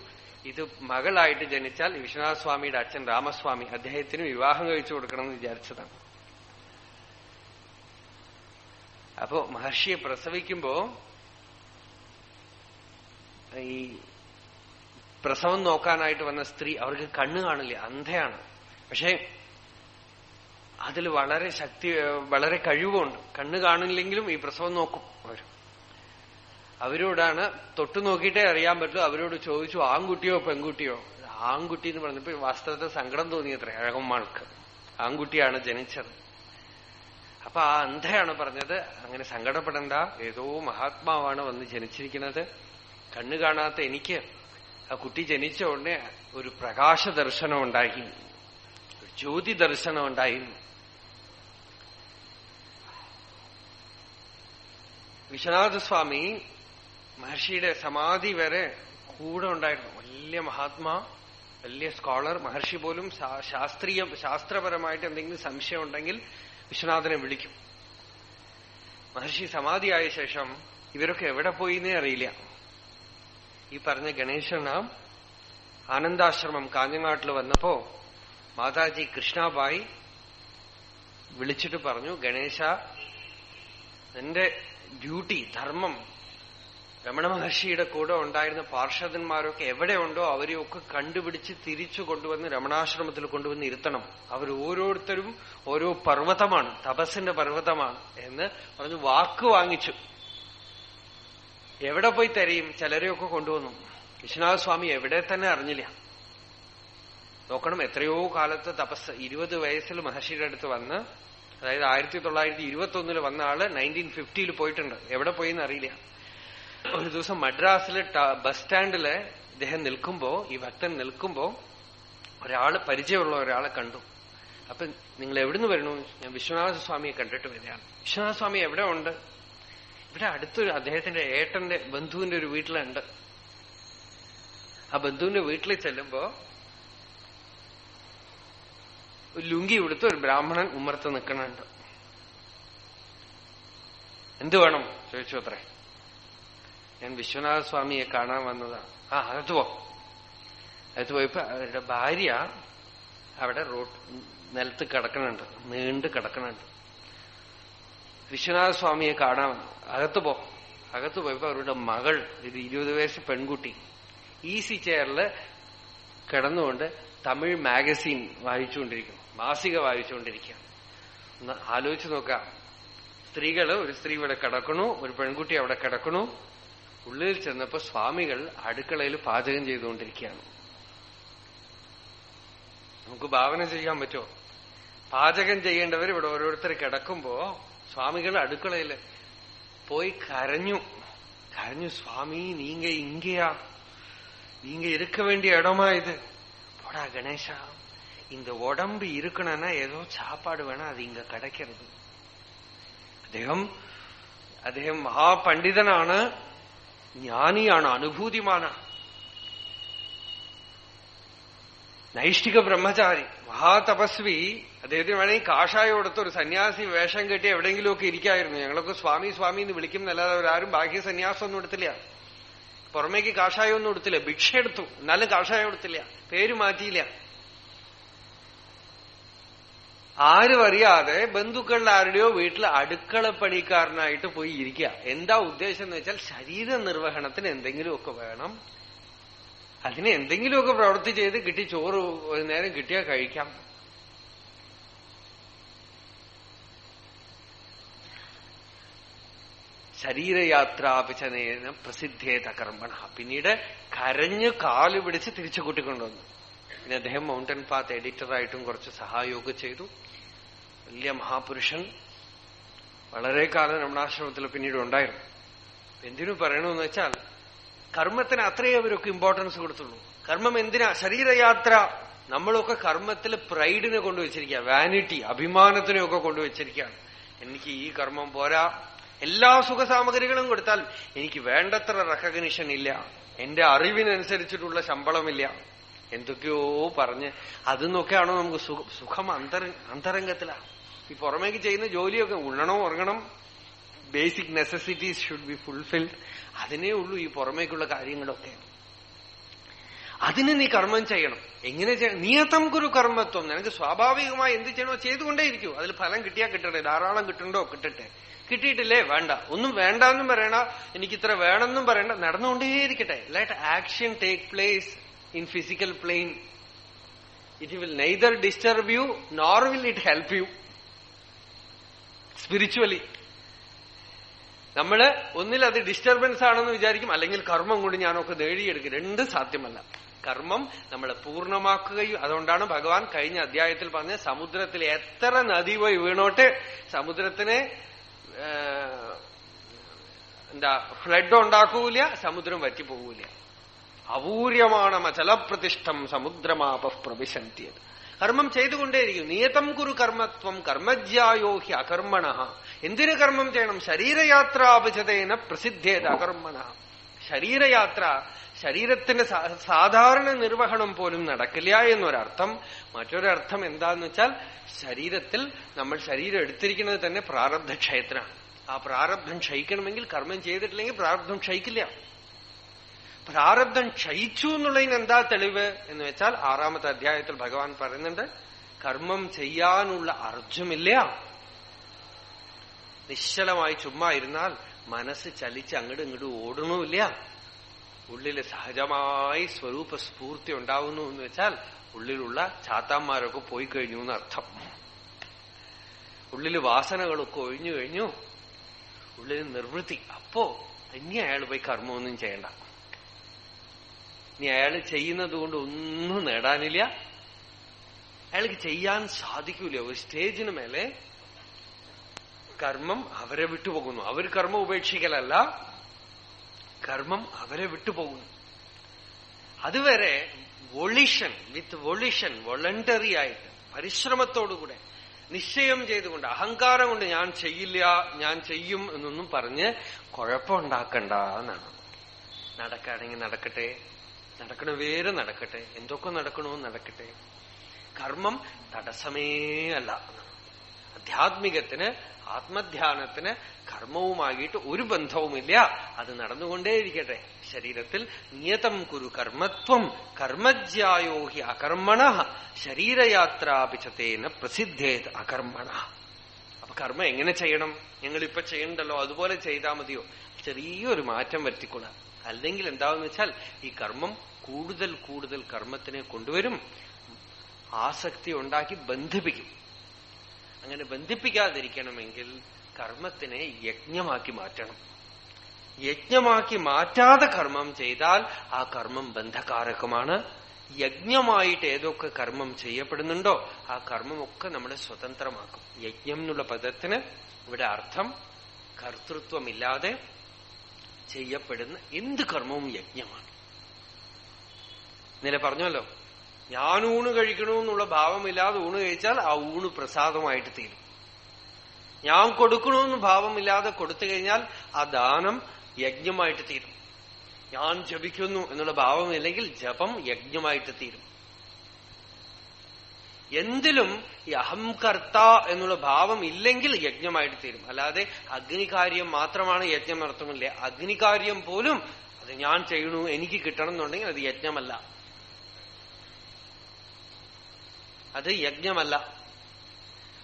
ഇത് മകളായിട്ട് ജനിച്ചാൽ വിശ്വനാഥ സ്വാമിയുടെ അച്ഛൻ രാമസ്വാമി അദ്ദേഹത്തിന് വിവാഹം കഴിച്ചു കൊടുക്കണം എന്ന് വിചാരിച്ചതാണ്. അപ്പോ മഹർഷിയെ പ്രസവിക്കുമ്പോ ഈ പ്രസവം നോക്കാനായിട്ട് വന്ന സ്ത്രീ, അവർക്ക് കണ്ണ് കാണില്ല, അന്ധയാണ്. പക്ഷെ അതിൽ വളരെ കഴിവുണ്ട്. കണ്ണ് കാണില്ലെങ്കിലും ഈ പ്രസവം നോക്കും അവരോടാണ് തൊട്ടു നോക്കിയിട്ടേ അറിയാൻ പറ്റൂ. അവരോട് ചോദിച്ചു ആൺകുട്ടിയോ പെൺകുട്ടിയോ. ആൺകുട്ടി എന്ന് പറഞ്ഞപ്പോ വാസ്തവത്തിൽ സങ്കടം തോന്നിയത്രേ അഴകമ്മാൾക്ക്. ആൺകുട്ടിയാണ് ജനിച്ചത്. അപ്പൊ ആ അന്ധയാണ് പറഞ്ഞത്, അങ്ങനെ സങ്കടപ്പെടണ്ട, ഏതോ മഹാത്മാവാണ് വന്ന് ജനിച്ചിരിക്കുന്നത്. കണ്ണു കാണാത്ത എനിക്ക് ആ കുട്ടി ജനിച്ച ഉടനെ ഒരു പ്രകാശ ദർശനം ഉണ്ടായി, ഒരു ജ്യോതി ദർശനം ഉണ്ടായി. വിശ്വനാഥസ്വാമി മഹർഷിയുടെ സമാധി വരെ കൂടെ ഉണ്ടായിരുന്നു. വലിയ മഹാത്മാ, വലിയ സ്കോളർ. മഹർഷി പോലും ശാസ്ത്രപരമായിട്ട് എന്തെങ്കിലും സംശയം ഉണ്ടെങ്കിൽ വിശ്വനാഥനെ വിളിക്കും. മഹർഷി സമാധിയായ ശേഷം ഇവരൊക്കെ എവിടെ പോയിന്നേ അറിയില്ല. ഈ പറഞ്ഞ ഗണേശന ആനന്ദാശ്രമം കാഞ്ഞങ്ങാട്ടിൽ വന്നപ്പോ മാതാജി കൃഷ്ണാബായി വിളിച്ചിട്ട് പറഞ്ഞു, ഗണേശ, നിന്റെ ഡ്യൂട്ടി, ധർമ്മം, രമണ മഹർഷിയുടെ കൂടെ ഉണ്ടായിരുന്ന പാർഷദന്മാരൊക്കെ എവിടെയുണ്ടോ അവരെയൊക്കെ കണ്ടുപിടിച്ച് തിരിച്ചു കൊണ്ടുവന്ന് രമണാശ്രമത്തിൽ കൊണ്ടുവന്ന് ഇരുത്തണം. അവർ ഓരോരുത്തരും ഓരോ പർവ്വതമാണ്, തപസ്സിന്റെ പർവ്വതമാണ് എന്ന് പറഞ്ഞു വാക്ക് വാങ്ങിച്ചു. എവിടെ പോയി തരയും? ചിലരെയൊക്കെ കൊണ്ടുവന്നു. വിശ്വനാഥ സ്വാമി എവിടെ തന്നെ അറിഞ്ഞില്ല. നോക്കണം, എത്രയോ കാലത്ത് തപസ്. 20 വയസ്സിൽ മഹർഷിയുടെ അടുത്ത് വന്ന്, അതായത് 1921 വന്ന ആള് 1950 പോയിട്ടുണ്ട്. എവിടെ പോയിന്ന് അറിയില്ല. ഒരു ദിവസം മദ്രാസിലെ ബസ് സ്റ്റാൻഡില് ഇദ്ദേഹം നിൽക്കുമ്പോ, ഈ ഭക്തൻ നിൽക്കുമ്പോ ഒരാള്, പരിചയമുള്ള ഒരാളെ കണ്ടു. അപ്പൊ നിങ്ങൾ എവിടുന്ന് വരണു? ഞാൻ വിശ്വനാഥ സ്വാമിയെ കണ്ടിട്ട് വരികയാണ്. വിശ്വനാഥ സ്വാമി എവിടെ ഉണ്ട്? ഇവിടെ അടുത്തൊരു അദ്ദേഹത്തിന്റെ ഏട്ടന്റെ ബന്ധുവിന്റെ ഒരു വീട്ടിലുണ്ട്. ആ ബന്ധുവിന്റെ വീട്ടിൽ ചെല്ലുമ്പോ ഒരു ലുങ്കി ഉടുത്ത് ഒരു ബ്രാഹ്മണൻ ഉമ്മർത്ത് നിൽക്കണുണ്ട്. എന്തു വേണം ചോദിച്ചു അത്രേ. ഞാൻ വിശ്വനാഥ സ്വാമിയെ കാണാൻ വന്നതാണ്. അകത്ത് പോ. അകത്ത് പോയപ്പോ അവരുടെ ഭാര്യ അവിടെ നിലത്ത് കിടക്കണുണ്ട്, നീണ്ട് കിടക്കണുണ്ട്. വിശ്വനാഥ സ്വാമിയെ കാണാൻ വന്നു. അകത്ത് പോ. അകത്ത് പോയപ്പോ അവരുടെ മകൾ, ഒരു 20 വയസ്സ് പെൺകുട്ടി, ഈസി ചെയറില് കിടന്നുകൊണ്ട് തമിഴ് മാഗസിൻ വായിച്ചുകൊണ്ടിരിക്കുന്നു, മാസിക വായിച്ചുകൊണ്ടിരിക്കുക. ഒന്ന് ആലോചിച്ച് നോക്കാം. ഒരു സ്ത്രീ ഇവിടെ കിടക്കണു, ഒരു പെൺകുട്ടി അവിടെ കിടക്കണു. ഉള്ളിൽ ചെന്നപ്പോ സ്വാമികൾ അടുക്കളയിൽ പാചകം ചെയ്തുകൊണ്ടിരിക്കുകയാണ്. നമുക്ക് ഭാവന ചെയ്യാൻ പറ്റുമോ? പാചകം ചെയ്യേണ്ടവർ ഇവിടെ ഓരോരുത്തർ കിടക്കുമ്പോ സ്വാമികൾ അടുക്കളയില് പോയി കരഞ്ഞു. സ്വാമി, നീങ്ക ഇങ്ങയാ, நீங்க இருக்க வேண்டிய இடமா இது? போடா கணேஷா, இந்த உடம்பு இருக்கணும்னா ஏதோ சாப்பாடு வேணா, அது இங்க கிடைக்கிறது. അദ്ദേഹം മഹാപണ്ഡിതനാണ്, ജ്ഞാനിയാണ്, അനുഭൂതിമാണ്, നൈഷ്ഠിക ബ്രഹ്മചാരി, മഹാതപസ്വി. അദ്ദേഹത്തിന് വേണമെങ്കിൽ കാഷായം എടുത്ത് ഒരു സന്യാസി വേഷം കെട്ടി എവിടെയെങ്കിലുമൊക്കെ ഇരിക്കായിരുന്നു. ഞങ്ങളൊക്കെ സ്വാമി സ്വാമി എന്ന് വിളിക്കുന്നല്ലാതെ അവരാരും ബാഹ്യ സന്യാസമൊന്നും എടുത്തില്ല, പുറമേക്ക് കാഷായമൊന്നും എടുത്തില്ല. ഭിക്ഷ എടുത്തു, എന്നാലും കാഷായം എടുത്തില്ല, പേര് മാറ്റിയില്ല. ആരും അറിയാതെ ബന്ധുക്കളുടെ ആരുടെയോ വീട്ടിൽ അടുക്കളപ്പണിക്കാരനായിട്ട് പോയി ഇരിക്കുക. എന്താ ഉദ്ദേശം എന്ന് വെച്ചാൽ ശരീര നിർവഹണത്തിന് എന്തെങ്കിലുമൊക്കെ വേണം, അതിന് എന്തെങ്കിലുമൊക്കെ പ്രവൃത്തി ചെയ്ത് കിട്ടി ചോറ് ഒരു നേരം കിട്ടിയാൽ കഴിക്കാം. ശരീരയാത്രാപിച്ചനേന പ്രസിദ്ധേത കർമ്മണ. പിന്നീട് കരഞ്ഞ് കാല് പിടിച്ച് തിരിച്ചു കൂട്ടിക്കൊണ്ടുവന്നു. പിന്നെ അദ്ദേഹം മൗണ്ടൻ പാത്ത് എഡിറ്ററായിട്ടും കുറച്ച് സഹായമൊക്കെ ചെയ്തു. വലിയ മഹാപുരുഷൻ. വളരെ കാലം രമണാശ്രമത്തിൽ പിന്നീട് ഉണ്ടായിരുന്നു. എന്തിനു പറയണമെന്ന് വെച്ചാൽ കർമ്മത്തിന് അത്രയേ അവരൊക്കെ ഇമ്പോർട്ടൻസ് കൊടുത്തുള്ളൂ. കർമ്മം എന്തിനാ? ശരീരയാത്ര നമ്മളൊക്കെ കർമ്മത്തിൽ പ്രൈഡിനെ കൊണ്ടുവച്ചിരിക്കുക, വാനിറ്റി, അഭിമാനത്തിനെയൊക്കെ കൊണ്ടുവച്ചിരിക്കുകയാണ്. എനിക്ക് ഈ കർമ്മം പോരാ, എല്ലാ സുഖസാമഗ്രികളും കൊടുത്താൽ എനിക്ക് വേണ്ടത്ര റെക്കഗ്നിഷൻ ഇല്ല, എന്റെ അറിവിനനുസരിച്ചിട്ടുള്ള ശമ്പളമില്ല, എന്തൊക്കെയോ പറഞ്ഞ് അതിന്നൊക്കെയാണോ നമുക്ക് സുഖം? അന്തരംഗത്തിലാണ്. ഈ പുറമേക്ക് ചെയ്യുന്ന ജോലിയൊക്കെ ഉണ്ണണം, ഉറങ്ങണം, basic necessities should be fulfilled, അതിനേ ഉള്ളൂ ഈ പുറമേക്കുള്ള കാര്യങ്ങളൊക്കെ. അതിന് നീ കർമ്മം ചെയ്യണം. എങ്ങനെ ചെയ്യണം? നിയതം കുരു കർമ്മത്വം. നിനക്ക് സ്വാഭാവികമായി എന്ത് ചെയ്യണോ ചെയ്തുകൊണ്ടേയിരിക്കൂ. അതിൽ ഫലം കിട്ടിയാൽ കിട്ടട്ടെ, ധാരാളം കിട്ടണ്ടോ കിട്ടട്ടെ, കിട്ടിയിട്ടില്ലേ വേണ്ട, ഒന്നും വേണ്ടെന്നും പറയണ, എനിക്കിത്ര വേണമെന്നും പറയണ്ട, നടന്നുകൊണ്ടേയിരിക്കട്ടെ. Let action take place in physical plane. It will neither disturb you nor will it help you spiritually. നമ്മള് ഒന്നിൽ അത് ഡിസ്റ്റർബൻസ് ആണെന്ന് വിചാരിക്കും, അല്ലെങ്കിൽ കർമ്മം കൊണ്ട് ഞാനൊക്കെ നേടിയെടുക്കും. രണ്ടും സാധ്യമല്ല. കർമ്മം നമ്മളെ പൂർണ്ണമാക്കുകയും, അതുകൊണ്ടാണ് ഭഗവാൻ കഴിഞ്ഞ അധ്യായത്തിൽ പറഞ്ഞ സമുദ്രത്തിൽ എത്ര നദി പോയി വീണോട്ട് സമുദ്രത്തിനെ ഫ്ലഡ് ഉണ്ടാക്കൂല, സമുദ്രം വറ്റിപ്പോകൂല. അപൂര്യമാണ് അചലപ്രതിഷ്ഠം സമുദ്രമാപ പ്രവിശന്തിയത്. കർമ്മം ചെയ്തുകൊണ്ടേയിരിക്കും. നിയതം കുരു കർമ്മത്വം കർമ്മജ്യായോ ഹി അകർമ്മണ. എന്തിനു കർമ്മം ചെയ്യണം? ശരീരയാത്രാഭിജതേന പ്രസിദ്ധേത് അകർമ്മണ. ശരീരയാത്ര, ശരീരത്തിന്റെ സാധാരണ നിർവഹണം പോലും നടക്കില്ല എന്നൊരർത്ഥം. മറ്റൊരർത്ഥം എന്താന്ന് വെച്ചാൽ, ശരീരത്തിൽ നമ്മൾ ശരീരം എടുത്തിരിക്കുന്നത് തന്നെ പ്രാരബ്ധക്ഷയത്തിനാണ്. ആ പ്രാരബ്ധം ക്ഷയിക്കണമെങ്കിൽ കർമ്മം ചെയ്തിട്ടില്ലെങ്കിൽ പ്രാരബ്ധം ക്ഷയിക്കില്ല. പ്രാരബ്ധം ക്ഷയിച്ചു എന്നുള്ളതിന് എന്താ തെളിവ് എന്ന് വെച്ചാൽ, 6ാമത്തെ അധ്യായത്തിൽ ഭഗവാൻ പറയുന്നുണ്ട്, കർമ്മം ചെയ്യാനുള്ള അർജുമില്ല. നിശ്ചലമായി ചുമ്മാ ഇരുന്നാൽ മനസ്സ് ചലിച്ച് അങ്ങോട്ടും ഇങ്ങോട്ടും ഓടണമില്ല. ഉള്ളില് സഹജമായി സ്വരൂപ സ്ഫൂർത്തി ഉണ്ടാവുന്നു എന്ന് വെച്ചാൽ ഉള്ളിലുള്ള ചാത്താന്മാരൊക്കെ പോയി കഴിഞ്ഞു എന്നർത്ഥം. ഉള്ളില് വാസനകളൊക്കെ ഒഴിഞ്ഞു കഴിഞ്ഞു, ഉള്ളില് നിർവൃത്തി. അപ്പോ ഇനി അയാൾ പോയി കർമ്മമൊന്നും ചെയ്യണ്ട. ഇനി അയാൾ ചെയ്യുന്നത് കൊണ്ട് ഒന്നും നേടാനില്ല, അയാൾക്ക് ചെയ്യാൻ സാധിക്കൂല. ഒരു സ്റ്റേജിന് മേലെ കർമ്മം അവരെ വിട്ടുപോകുന്നു. അവർ കർമ്മം ഉപേക്ഷിക്കലല്ല, കർമ്മം അവരെ വിട്ടുപോകുന്നു. അതുവരെ വൊളിഷൻ, വിത്ത് വൊളിഷൻ, വോളണ്ടറി ആയിട്ട് പരിശ്രമത്തോടുകൂടെ നിശ്ചയം ചെയ്തുകൊണ്ട്, അഹങ്കാരം കൊണ്ട് ഞാൻ ചെയ്യില്ല, ഞാൻ ചെയ്യും എന്നൊന്നും പറഞ്ഞ് കുഴപ്പമുണ്ടാക്കണ്ട എന്നാണ്. നടക്കുകയാണെങ്കിൽ നടക്കട്ടെ, നടക്കണ വേറെ നടക്കട്ടെ, എന്തൊക്കെ നടക്കണോ നടക്കട്ടെ. കർമ്മം തടസ്സമേ അല്ല. ആധ്യാത്മികത്തിന്, ആത്മധ്യാനത്തിന് കർമ്മവുമായിട്ട് ഒരു ബന്ധവുമില്ല. അത് നടന്നുകൊണ്ടേയിരിക്കട്ടെ. ശരീരത്തിൽ നിയതം കുരു കർമ്മത്വം കർമ്മജ്യായോ ഹി അകർമ്മണ ശരീരയാത്രാപിച്ചതേന പ്രസിദ്ധേത് അകർമ്മണ. അപ്പൊ കർമ്മം എങ്ങനെ ചെയ്യണം? ഞങ്ങളിപ്പൊ ചെയ്യണ്ടല്ലോ അതുപോലെ ചെയ്താൽ മതിയോ? ചെറിയൊരു മാറ്റം വരുത്തിക്കൊള്ളാം. അല്ലെങ്കിൽ എന്താവെന്ന് വെച്ചാൽ, ഈ കർമ്മം കൂടുതൽ കൂടുതൽ കർമ്മത്തിനെ കൊണ്ടുവരും, ആസക്തി ഉണ്ടാക്കി ബന്ധിപ്പിക്കും. അങ്ങനെ ബന്ധിപ്പിക്കാതിരിക്കണമെങ്കിൽ കർമ്മത്തിനെ യജ്ഞമാക്കി മാറ്റണം. യജ്ഞമാക്കി മാറ്റാതെ കർമ്മം ചെയ്താൽ ആ കർമ്മം ബന്ധകാരകമാണ്. യജ്ഞമായിട്ട് ഏതൊക്കെ കർമ്മം ചെയ്യപ്പെടുന്നുണ്ടോ ആ കർമ്മമൊക്കെ നമ്മളെ സ്വതന്ത്രമാക്കും. യജ്ഞം എന്നുള്ള പദത്തിന് ഇവിടെ അർത്ഥം കർത്തൃത്വമില്ലാതെ ചെയ്യപ്പെടുന്ന എന്ത് കർമ്മവും യജ്ഞമാണ്. ഇന്നലെ പറഞ്ഞല്ലോ, ഞാൻ ഊണ് കഴിക്കണമെന്നുള്ള ഭാവമില്ലാതെ ഊണ് കഴിച്ചാൽ ആ ഊണ് പ്രസാദമായിട്ട് തീരും. ഞാൻ കൊടുക്കണമെന്ന് ഭാവമില്ലാതെ കൊടുത്തു കഴിഞ്ഞാൽ ആ ദാനം യജ്ഞമായിട്ട് തീരും. ഞാൻ ജപിക്കുന്നു എന്നുള്ള ഭാവമില്ലെങ്കിൽ ജപം യജ്ഞമായിട്ട് തീരും. എന്തിലും ഈ അഹംകർത്ത എന്നുള്ള ഭാവം ഇല്ലെങ്കിൽ യജ്ഞമായിട്ട് തീരും. അല്ലാതെ അഗ്നികാര്യം മാത്രമാണ് യജ്ഞം നടത്തുമില്ല. അഗ്നികാര്യം പോലും അത് ഞാൻ ചെയ്യണു, എനിക്ക് കിട്ടണം എന്നുണ്ടെങ്കിൽ അത് യജ്ഞമല്ല, അത് യജ്ഞമല്ല.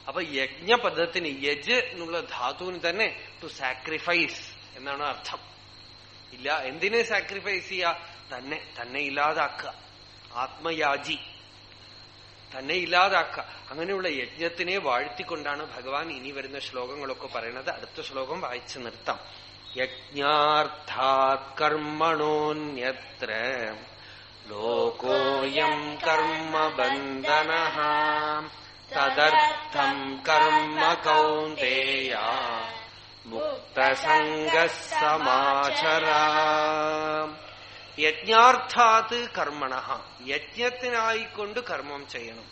അപ്പൊ യജ്ഞപദത്തിന് യജ് എന്നുള്ള ധാതുവിന് തന്നെ ടു സാക്രിഫൈസ് എന്നാണ് അർത്ഥം. ഇല്ല, എന്തിനെ സാക്രിഫൈസ് ചെയ്യുക? തന്നെ ഇല്ലാതാക്കുക. ആത്മയാജി, തന്നെ ഇല്ലാതാക്കുക. അങ്ങനെയുള്ള യജ്ഞത്തിനെ വാഴ്ത്തിക്കൊണ്ടാണ് ഭഗവാൻ ഇനി വരുന്ന ശ്ലോകങ്ങളൊക്കെ പറയുന്നത്. അടുത്ത ശ്ലോകം വായിച്ചു നിർത്താം. യജ്ഞാർത്ഥാത് കർമ്മണോന്യത്ര ലോകോയം കർമ്മബന്ധനഃ തദർത്ഥം കർമ്മ കൗന്ദേയ മുക്തസംഗഃ സമാചര. യജ്ഞാർത്ഥാത് കർമ്മണ, യജ്ഞത്തിനായിക്കൊണ്ട് കർമ്മം ചെയ്യണം.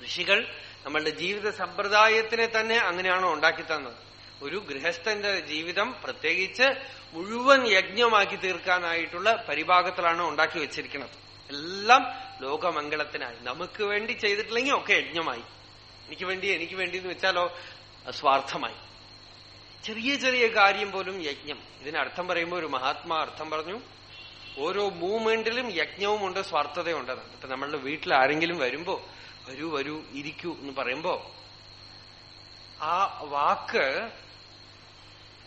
ഋഷികൾ നമ്മളുടെ ജീവിത സമ്പ്രദായത്തിനെ തന്നെ അങ്ങനെയാണോ ഉണ്ടാക്കി തന്നത്. ഒരു ഗൃഹസ്ഥന്റെ ജീവിതം പ്രത്യേകിച്ച് മുഴുവൻ യജ്ഞമാക്കി തീർക്കാനായിട്ടുള്ള പരിഭാഗത്തിലാണ് ഉണ്ടാക്കി വെച്ചിരിക്കുന്നത്. എല്ലാം ലോകമംഗളത്തിനായി. നമുക്ക് വേണ്ടി ചെയ്തിട്ടില്ലെങ്കിൽ ഒക്കെ യജ്ഞമായി. എനിക്ക് വേണ്ടി എന്ന് വെച്ചാലോ സ്വാർത്ഥമായി. ചെറിയ ചെറിയ കാര്യം പോലും യജ്ഞം. ഇതിനർത്ഥം പറയുമ്പോൾ ഒരു മഹാത്മാ അർത്ഥം പറഞ്ഞു, ഓരോ മൂവ്മെന്റിലും യജ്ഞവുമുണ്ട്, സ്വാർത്ഥതയുണ്ട്. ഇപ്പൊ നമ്മളുടെ വീട്ടിൽ ആരെങ്കിലും വരുമ്പോ വരൂ ഇരിക്കൂ എന്ന് പറയുമ്പോ ആ വാക്ക്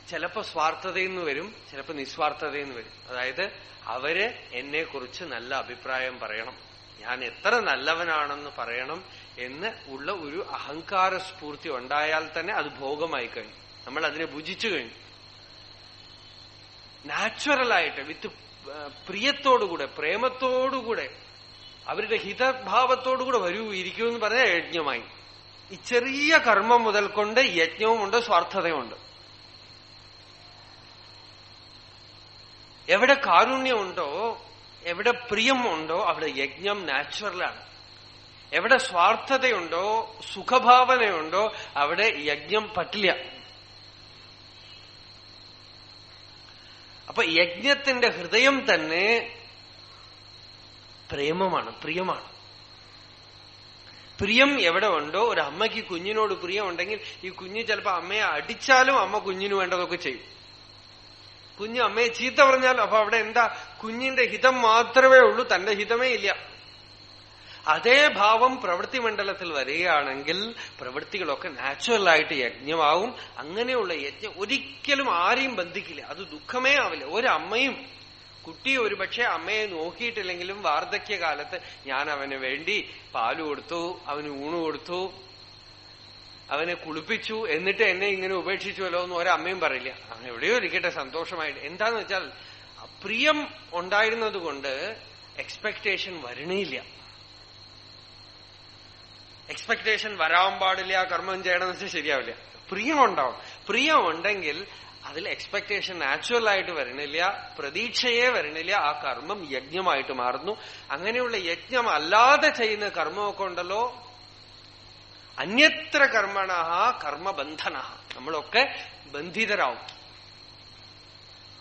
ചിലപ്പോ സ്വാർത്ഥതയെന്ന് വരും, ചിലപ്പോ നിസ്വാർത്ഥതയെന്ന് വരും. അതായത് അവര് എന്നെ കുറിച്ച് നല്ല അഭിപ്രായം പറയണം, ഞാൻ എത്ര നല്ലവനാണെന്ന് പറയണം എന്ന് ഉള്ള ഒരു അഹങ്കാര സ്ഫൂർത്തി ഉണ്ടായാൽ തന്നെ അത് ഭോഗമായി കഴിഞ്ഞു. നമ്മൾ അതിനെ ഭുജിച്ചു കഴിഞ്ഞു. നാച്ചുറലായിട്ട് വിത്ത് പ്രിയത്തോടുകൂടെ, പ്രേമത്തോടുകൂടെ, അവരുടെ ഹിതഭാവത്തോടുകൂടെ വരൂ ഇരിക്കൂ എന്ന് പറഞ്ഞാൽ യജ്ഞമായി. ഈ ചെറിയ കർമ്മം മുതൽ കൊണ്ട് യജ്ഞവുമുണ്ട്, സ്വാർത്ഥതയുമുണ്ട്. എവിടെ കാരുണ്യമുണ്ടോ, എവിടെ പ്രിയമുണ്ടോ അവിടെ യജ്ഞം നാച്ചുറലാണ്. എവിടെ സ്വാർത്ഥതയുണ്ടോ, സുഖഭാവനയുണ്ടോ അവിടെ യജ്ഞം പറ്റില്ല. അപ്പൊ യജ്ഞത്തിന്റെ ഹൃദയം തന്നെ പ്രേമമാണ്, പ്രിയമാണ്. പ്രിയം എവിടെ ഉണ്ടോ, ഒരു അമ്മയ്ക്ക് കുഞ്ഞിനോട് പ്രിയം ഉണ്ടെങ്കിൽ ഈ കുഞ്ഞ് ചിലപ്പോ അമ്മയെ അടിച്ചാലും അമ്മ കുഞ്ഞിന് വേണ്ടതൊക്കെ ചെയ്യും. കുഞ്ഞ് അമ്മയെ ചീത്ത പറഞ്ഞാൽ അപ്പൊ അവിടെ എന്താ, കുഞ്ഞിന്റെ ഹിതം മാത്രമേ ഉള്ളൂ, തന്റെ ഹിതമേ ഇല്ല. അതേ ഭാവം പ്രവൃത്തി മണ്ഡലത്തിൽ വരികയാണെങ്കിൽ പ്രവൃത്തികളൊക്കെ നാച്ചുറലായിട്ട് യജ്ഞമാവും. അങ്ങനെയുള്ള യജ്ഞം ഒരിക്കലും ആരെയും ബന്ധിക്കില്ല, അത് ദുഃഖമേ ആവില്ല. ഒരമ്മയും കുട്ടി ഒരുപക്ഷെ അമ്മയെ നോക്കിയിട്ടില്ലെങ്കിലും വാർദ്ധക്യകാലത്ത് ഞാൻ അവന് വേണ്ടി പാല് കൊടുത്തു, അവന് ഊണ് കൊടുത്തു, അവനെ കുളിപ്പിച്ചു, എന്നിട്ട് എന്നെ ഇങ്ങനെ ഉപേക്ഷിച്ചുവല്ലോ എന്ന് ഒരമ്മയും പറയില്ല. അവൻ എവിടെയോ ഇരിക്കട്ടെ സന്തോഷമായിട്ട്. എന്താന്ന് വെച്ചാൽ പ്രിയം ഉണ്ടായിരുന്നത് കൊണ്ട് എക്സ്പെക്ടേഷൻ വരണേയില്ല. എക്സ്പെക്ടേഷൻ വരാൻ പാടില്ല, കർമ്മം ചെയ്യണമെന്ന് വെച്ചാൽ ശരിയാവില്ല. പ്രിയം ഉണ്ടാവും. പ്രിയം ഉണ്ടെങ്കിൽ അതിൽ എക്സ്പെക്ടേഷൻ നാച്ചുറലായിട്ട് വരണില്ല, പ്രതീക്ഷയെ വരണില്ല. ആ കർമ്മം യജ്ഞമായിട്ട് മാറുന്നു. അങ്ങനെയുള്ള യജ്ഞം അല്ലാതെ ചെയ്യുന്ന കർമ്മമൊക്കെ ഉണ്ടല്ലോ, അന്യത്ര കർമ്മണ കർമ്മബന്ധന, നമ്മളൊക്കെ ബന്ധിതരാവും.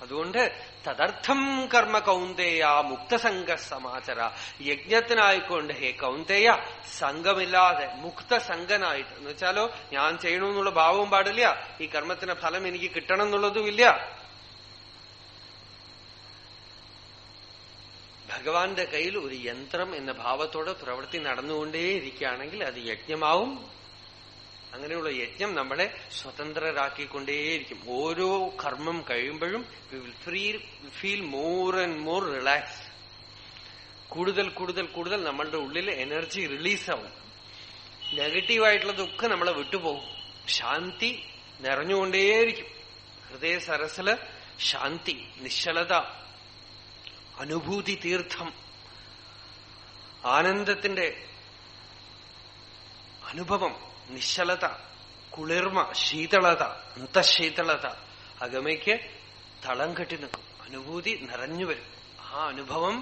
അതുകൊണ്ട് തദർത്ഥം കർമ്മ കൗന്ദേയ മുക്തസംഗ സമാചര, യജ്ഞത്തിനായിക്കൊണ്ട് ഹേ കൗന്ദേയ സംഘമില്ലാതെ മുക്തസംഗനായിട്ട്, എന്ന് വെച്ചാലോ ഞാൻ ചെയ്യണമെന്നുള്ള ഭാവവും പാടില്ല, ഈ കർമ്മത്തിന്റെ ഫലം എനിക്ക് കിട്ടണം എന്നുള്ളതുമില്ല. ഭഗവാന്റെ കയ്യിൽ ഒരു യന്ത്രം എന്ന ഭാവത്തോടെ പ്രവൃത്തി നടന്നുകൊണ്ടേയിരിക്കുകയാണെങ്കിൽ അത് യജ്ഞമാവും. അങ്ങനെയുള്ള യജ്ഞം നമ്മളെ സ്വതന്ത്രരാക്കിക്കൊണ്ടേയിരിക്കും. ഓരോ കർമ്മം കഴിയുമ്പോഴും we will feel more and more relax. കൂടുതൽ കൂടുതൽ കൂടുതൽ നമ്മളുടെ ഉള്ളിൽ എനർജി റിലീസാവും. നെഗറ്റീവായിട്ടുള്ളതൊക്കെ നമ്മളെ വിട്ടുപോകും. ശാന്തി നിറഞ്ഞുകൊണ്ടേയിരിക്കും. ഹൃദയ സരസില് ശാന്തി, നിശ്ചലത, അനുഭൂതി തീർത്ഥം, ആനന്ദത്തിന്റെ അനുഭവം, നിശ്ചലത, കുളിർമ, ശീതളത, അന്തശീതളത, അകമയ്ക്ക് തളം കെട്ടി നിൽക്കും. അനുഭൂതി നിറഞ്ഞു വരും. ആ അനുഭവം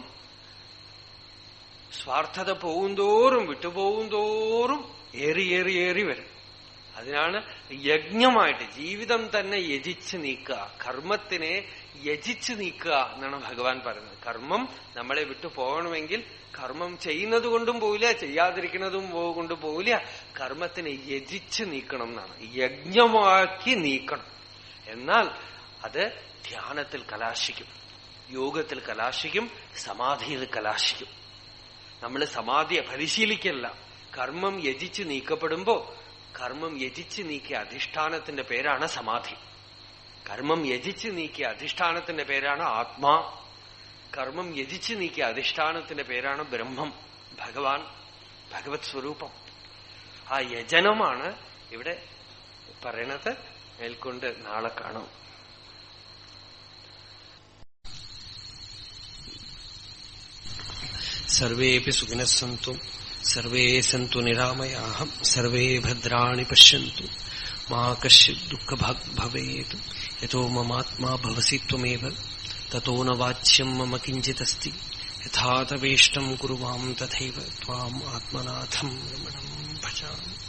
സ്വാർത്ഥത പോകുന്തോറും വിട്ടുപോകുന്തോറും ഏറി വരും. അതിനാണ് യജ്ഞമായിട്ട് ജീവിതം തന്നെ യജിച്ച് നീക്കുക, കർമ്മത്തിനെ യജിച്ച് നീക്കുക എന്നാണ് ഭഗവാൻ പറയുന്നത്. കർമ്മം നമ്മളെ വിട്ടു പോകണമെങ്കിൽ കർമ്മം ചെയ്യുന്നത് കൊണ്ടും പോവില്ല, ചെയ്യാതിരിക്കുന്നതും കൊണ്ടും പോവില്ല. കർമ്മത്തിനെ യജിച്ച് നീക്കണം എന്നാണ്, യജ്ഞമാക്കി നീക്കണം. എന്നാൽ അത് ധ്യാനത്തിൽ കലാശിക്കും, യോഗത്തിൽ കലാശിക്കും, സമാധിയിൽ കലാശിക്കും. നമ്മൾ സമാധിയെ പരിശീലിക്കല്ല. കർമ്മം യജിച്ച് നീക്കപ്പെടുമ്പോ കർമ്മം യജിച്ച് നീക്കിയ അധിഷ്ഠാനത്തിന്റെ പേരാണ് സമാധി. കർമ്മം യജിച്ച് നീക്കിയ അധിഷ്ഠാനത്തിന്റെ പേരാണ് ആത്മാ. കർമ്മം യജിച്ച് നീക്കിയ അധിഷ്ഠാനത്തിന്റെ പേരാണ് ബ്രഹ്മം, ഭഗവാൻ, ഭഗവത് സ്വരൂപം. ആ യജനമാണ് ഇവിടെ പറയണത്. മേൽക്കൊണ്ട് നാളെ കാണും. സർവേപി സുഖിനഃ സന്തു സർവേ സന്തു നിരാമയാഃ സർവേ ഭദ്രാണി പശ്യന്തു മാ കശ്ചിത് ദുഃഖഭാഗ് ഭവേത് യതോ മമാത്മാ ഭവസി ത്വമേവ തതോ ന വാച്യം മമ കിഞ്ചിദസ്തി യഥാ തവേഷ്ടം കുരു മാം തഥൈവ ത്വാം ആത്മനാഥം രമണം ഭജാമി.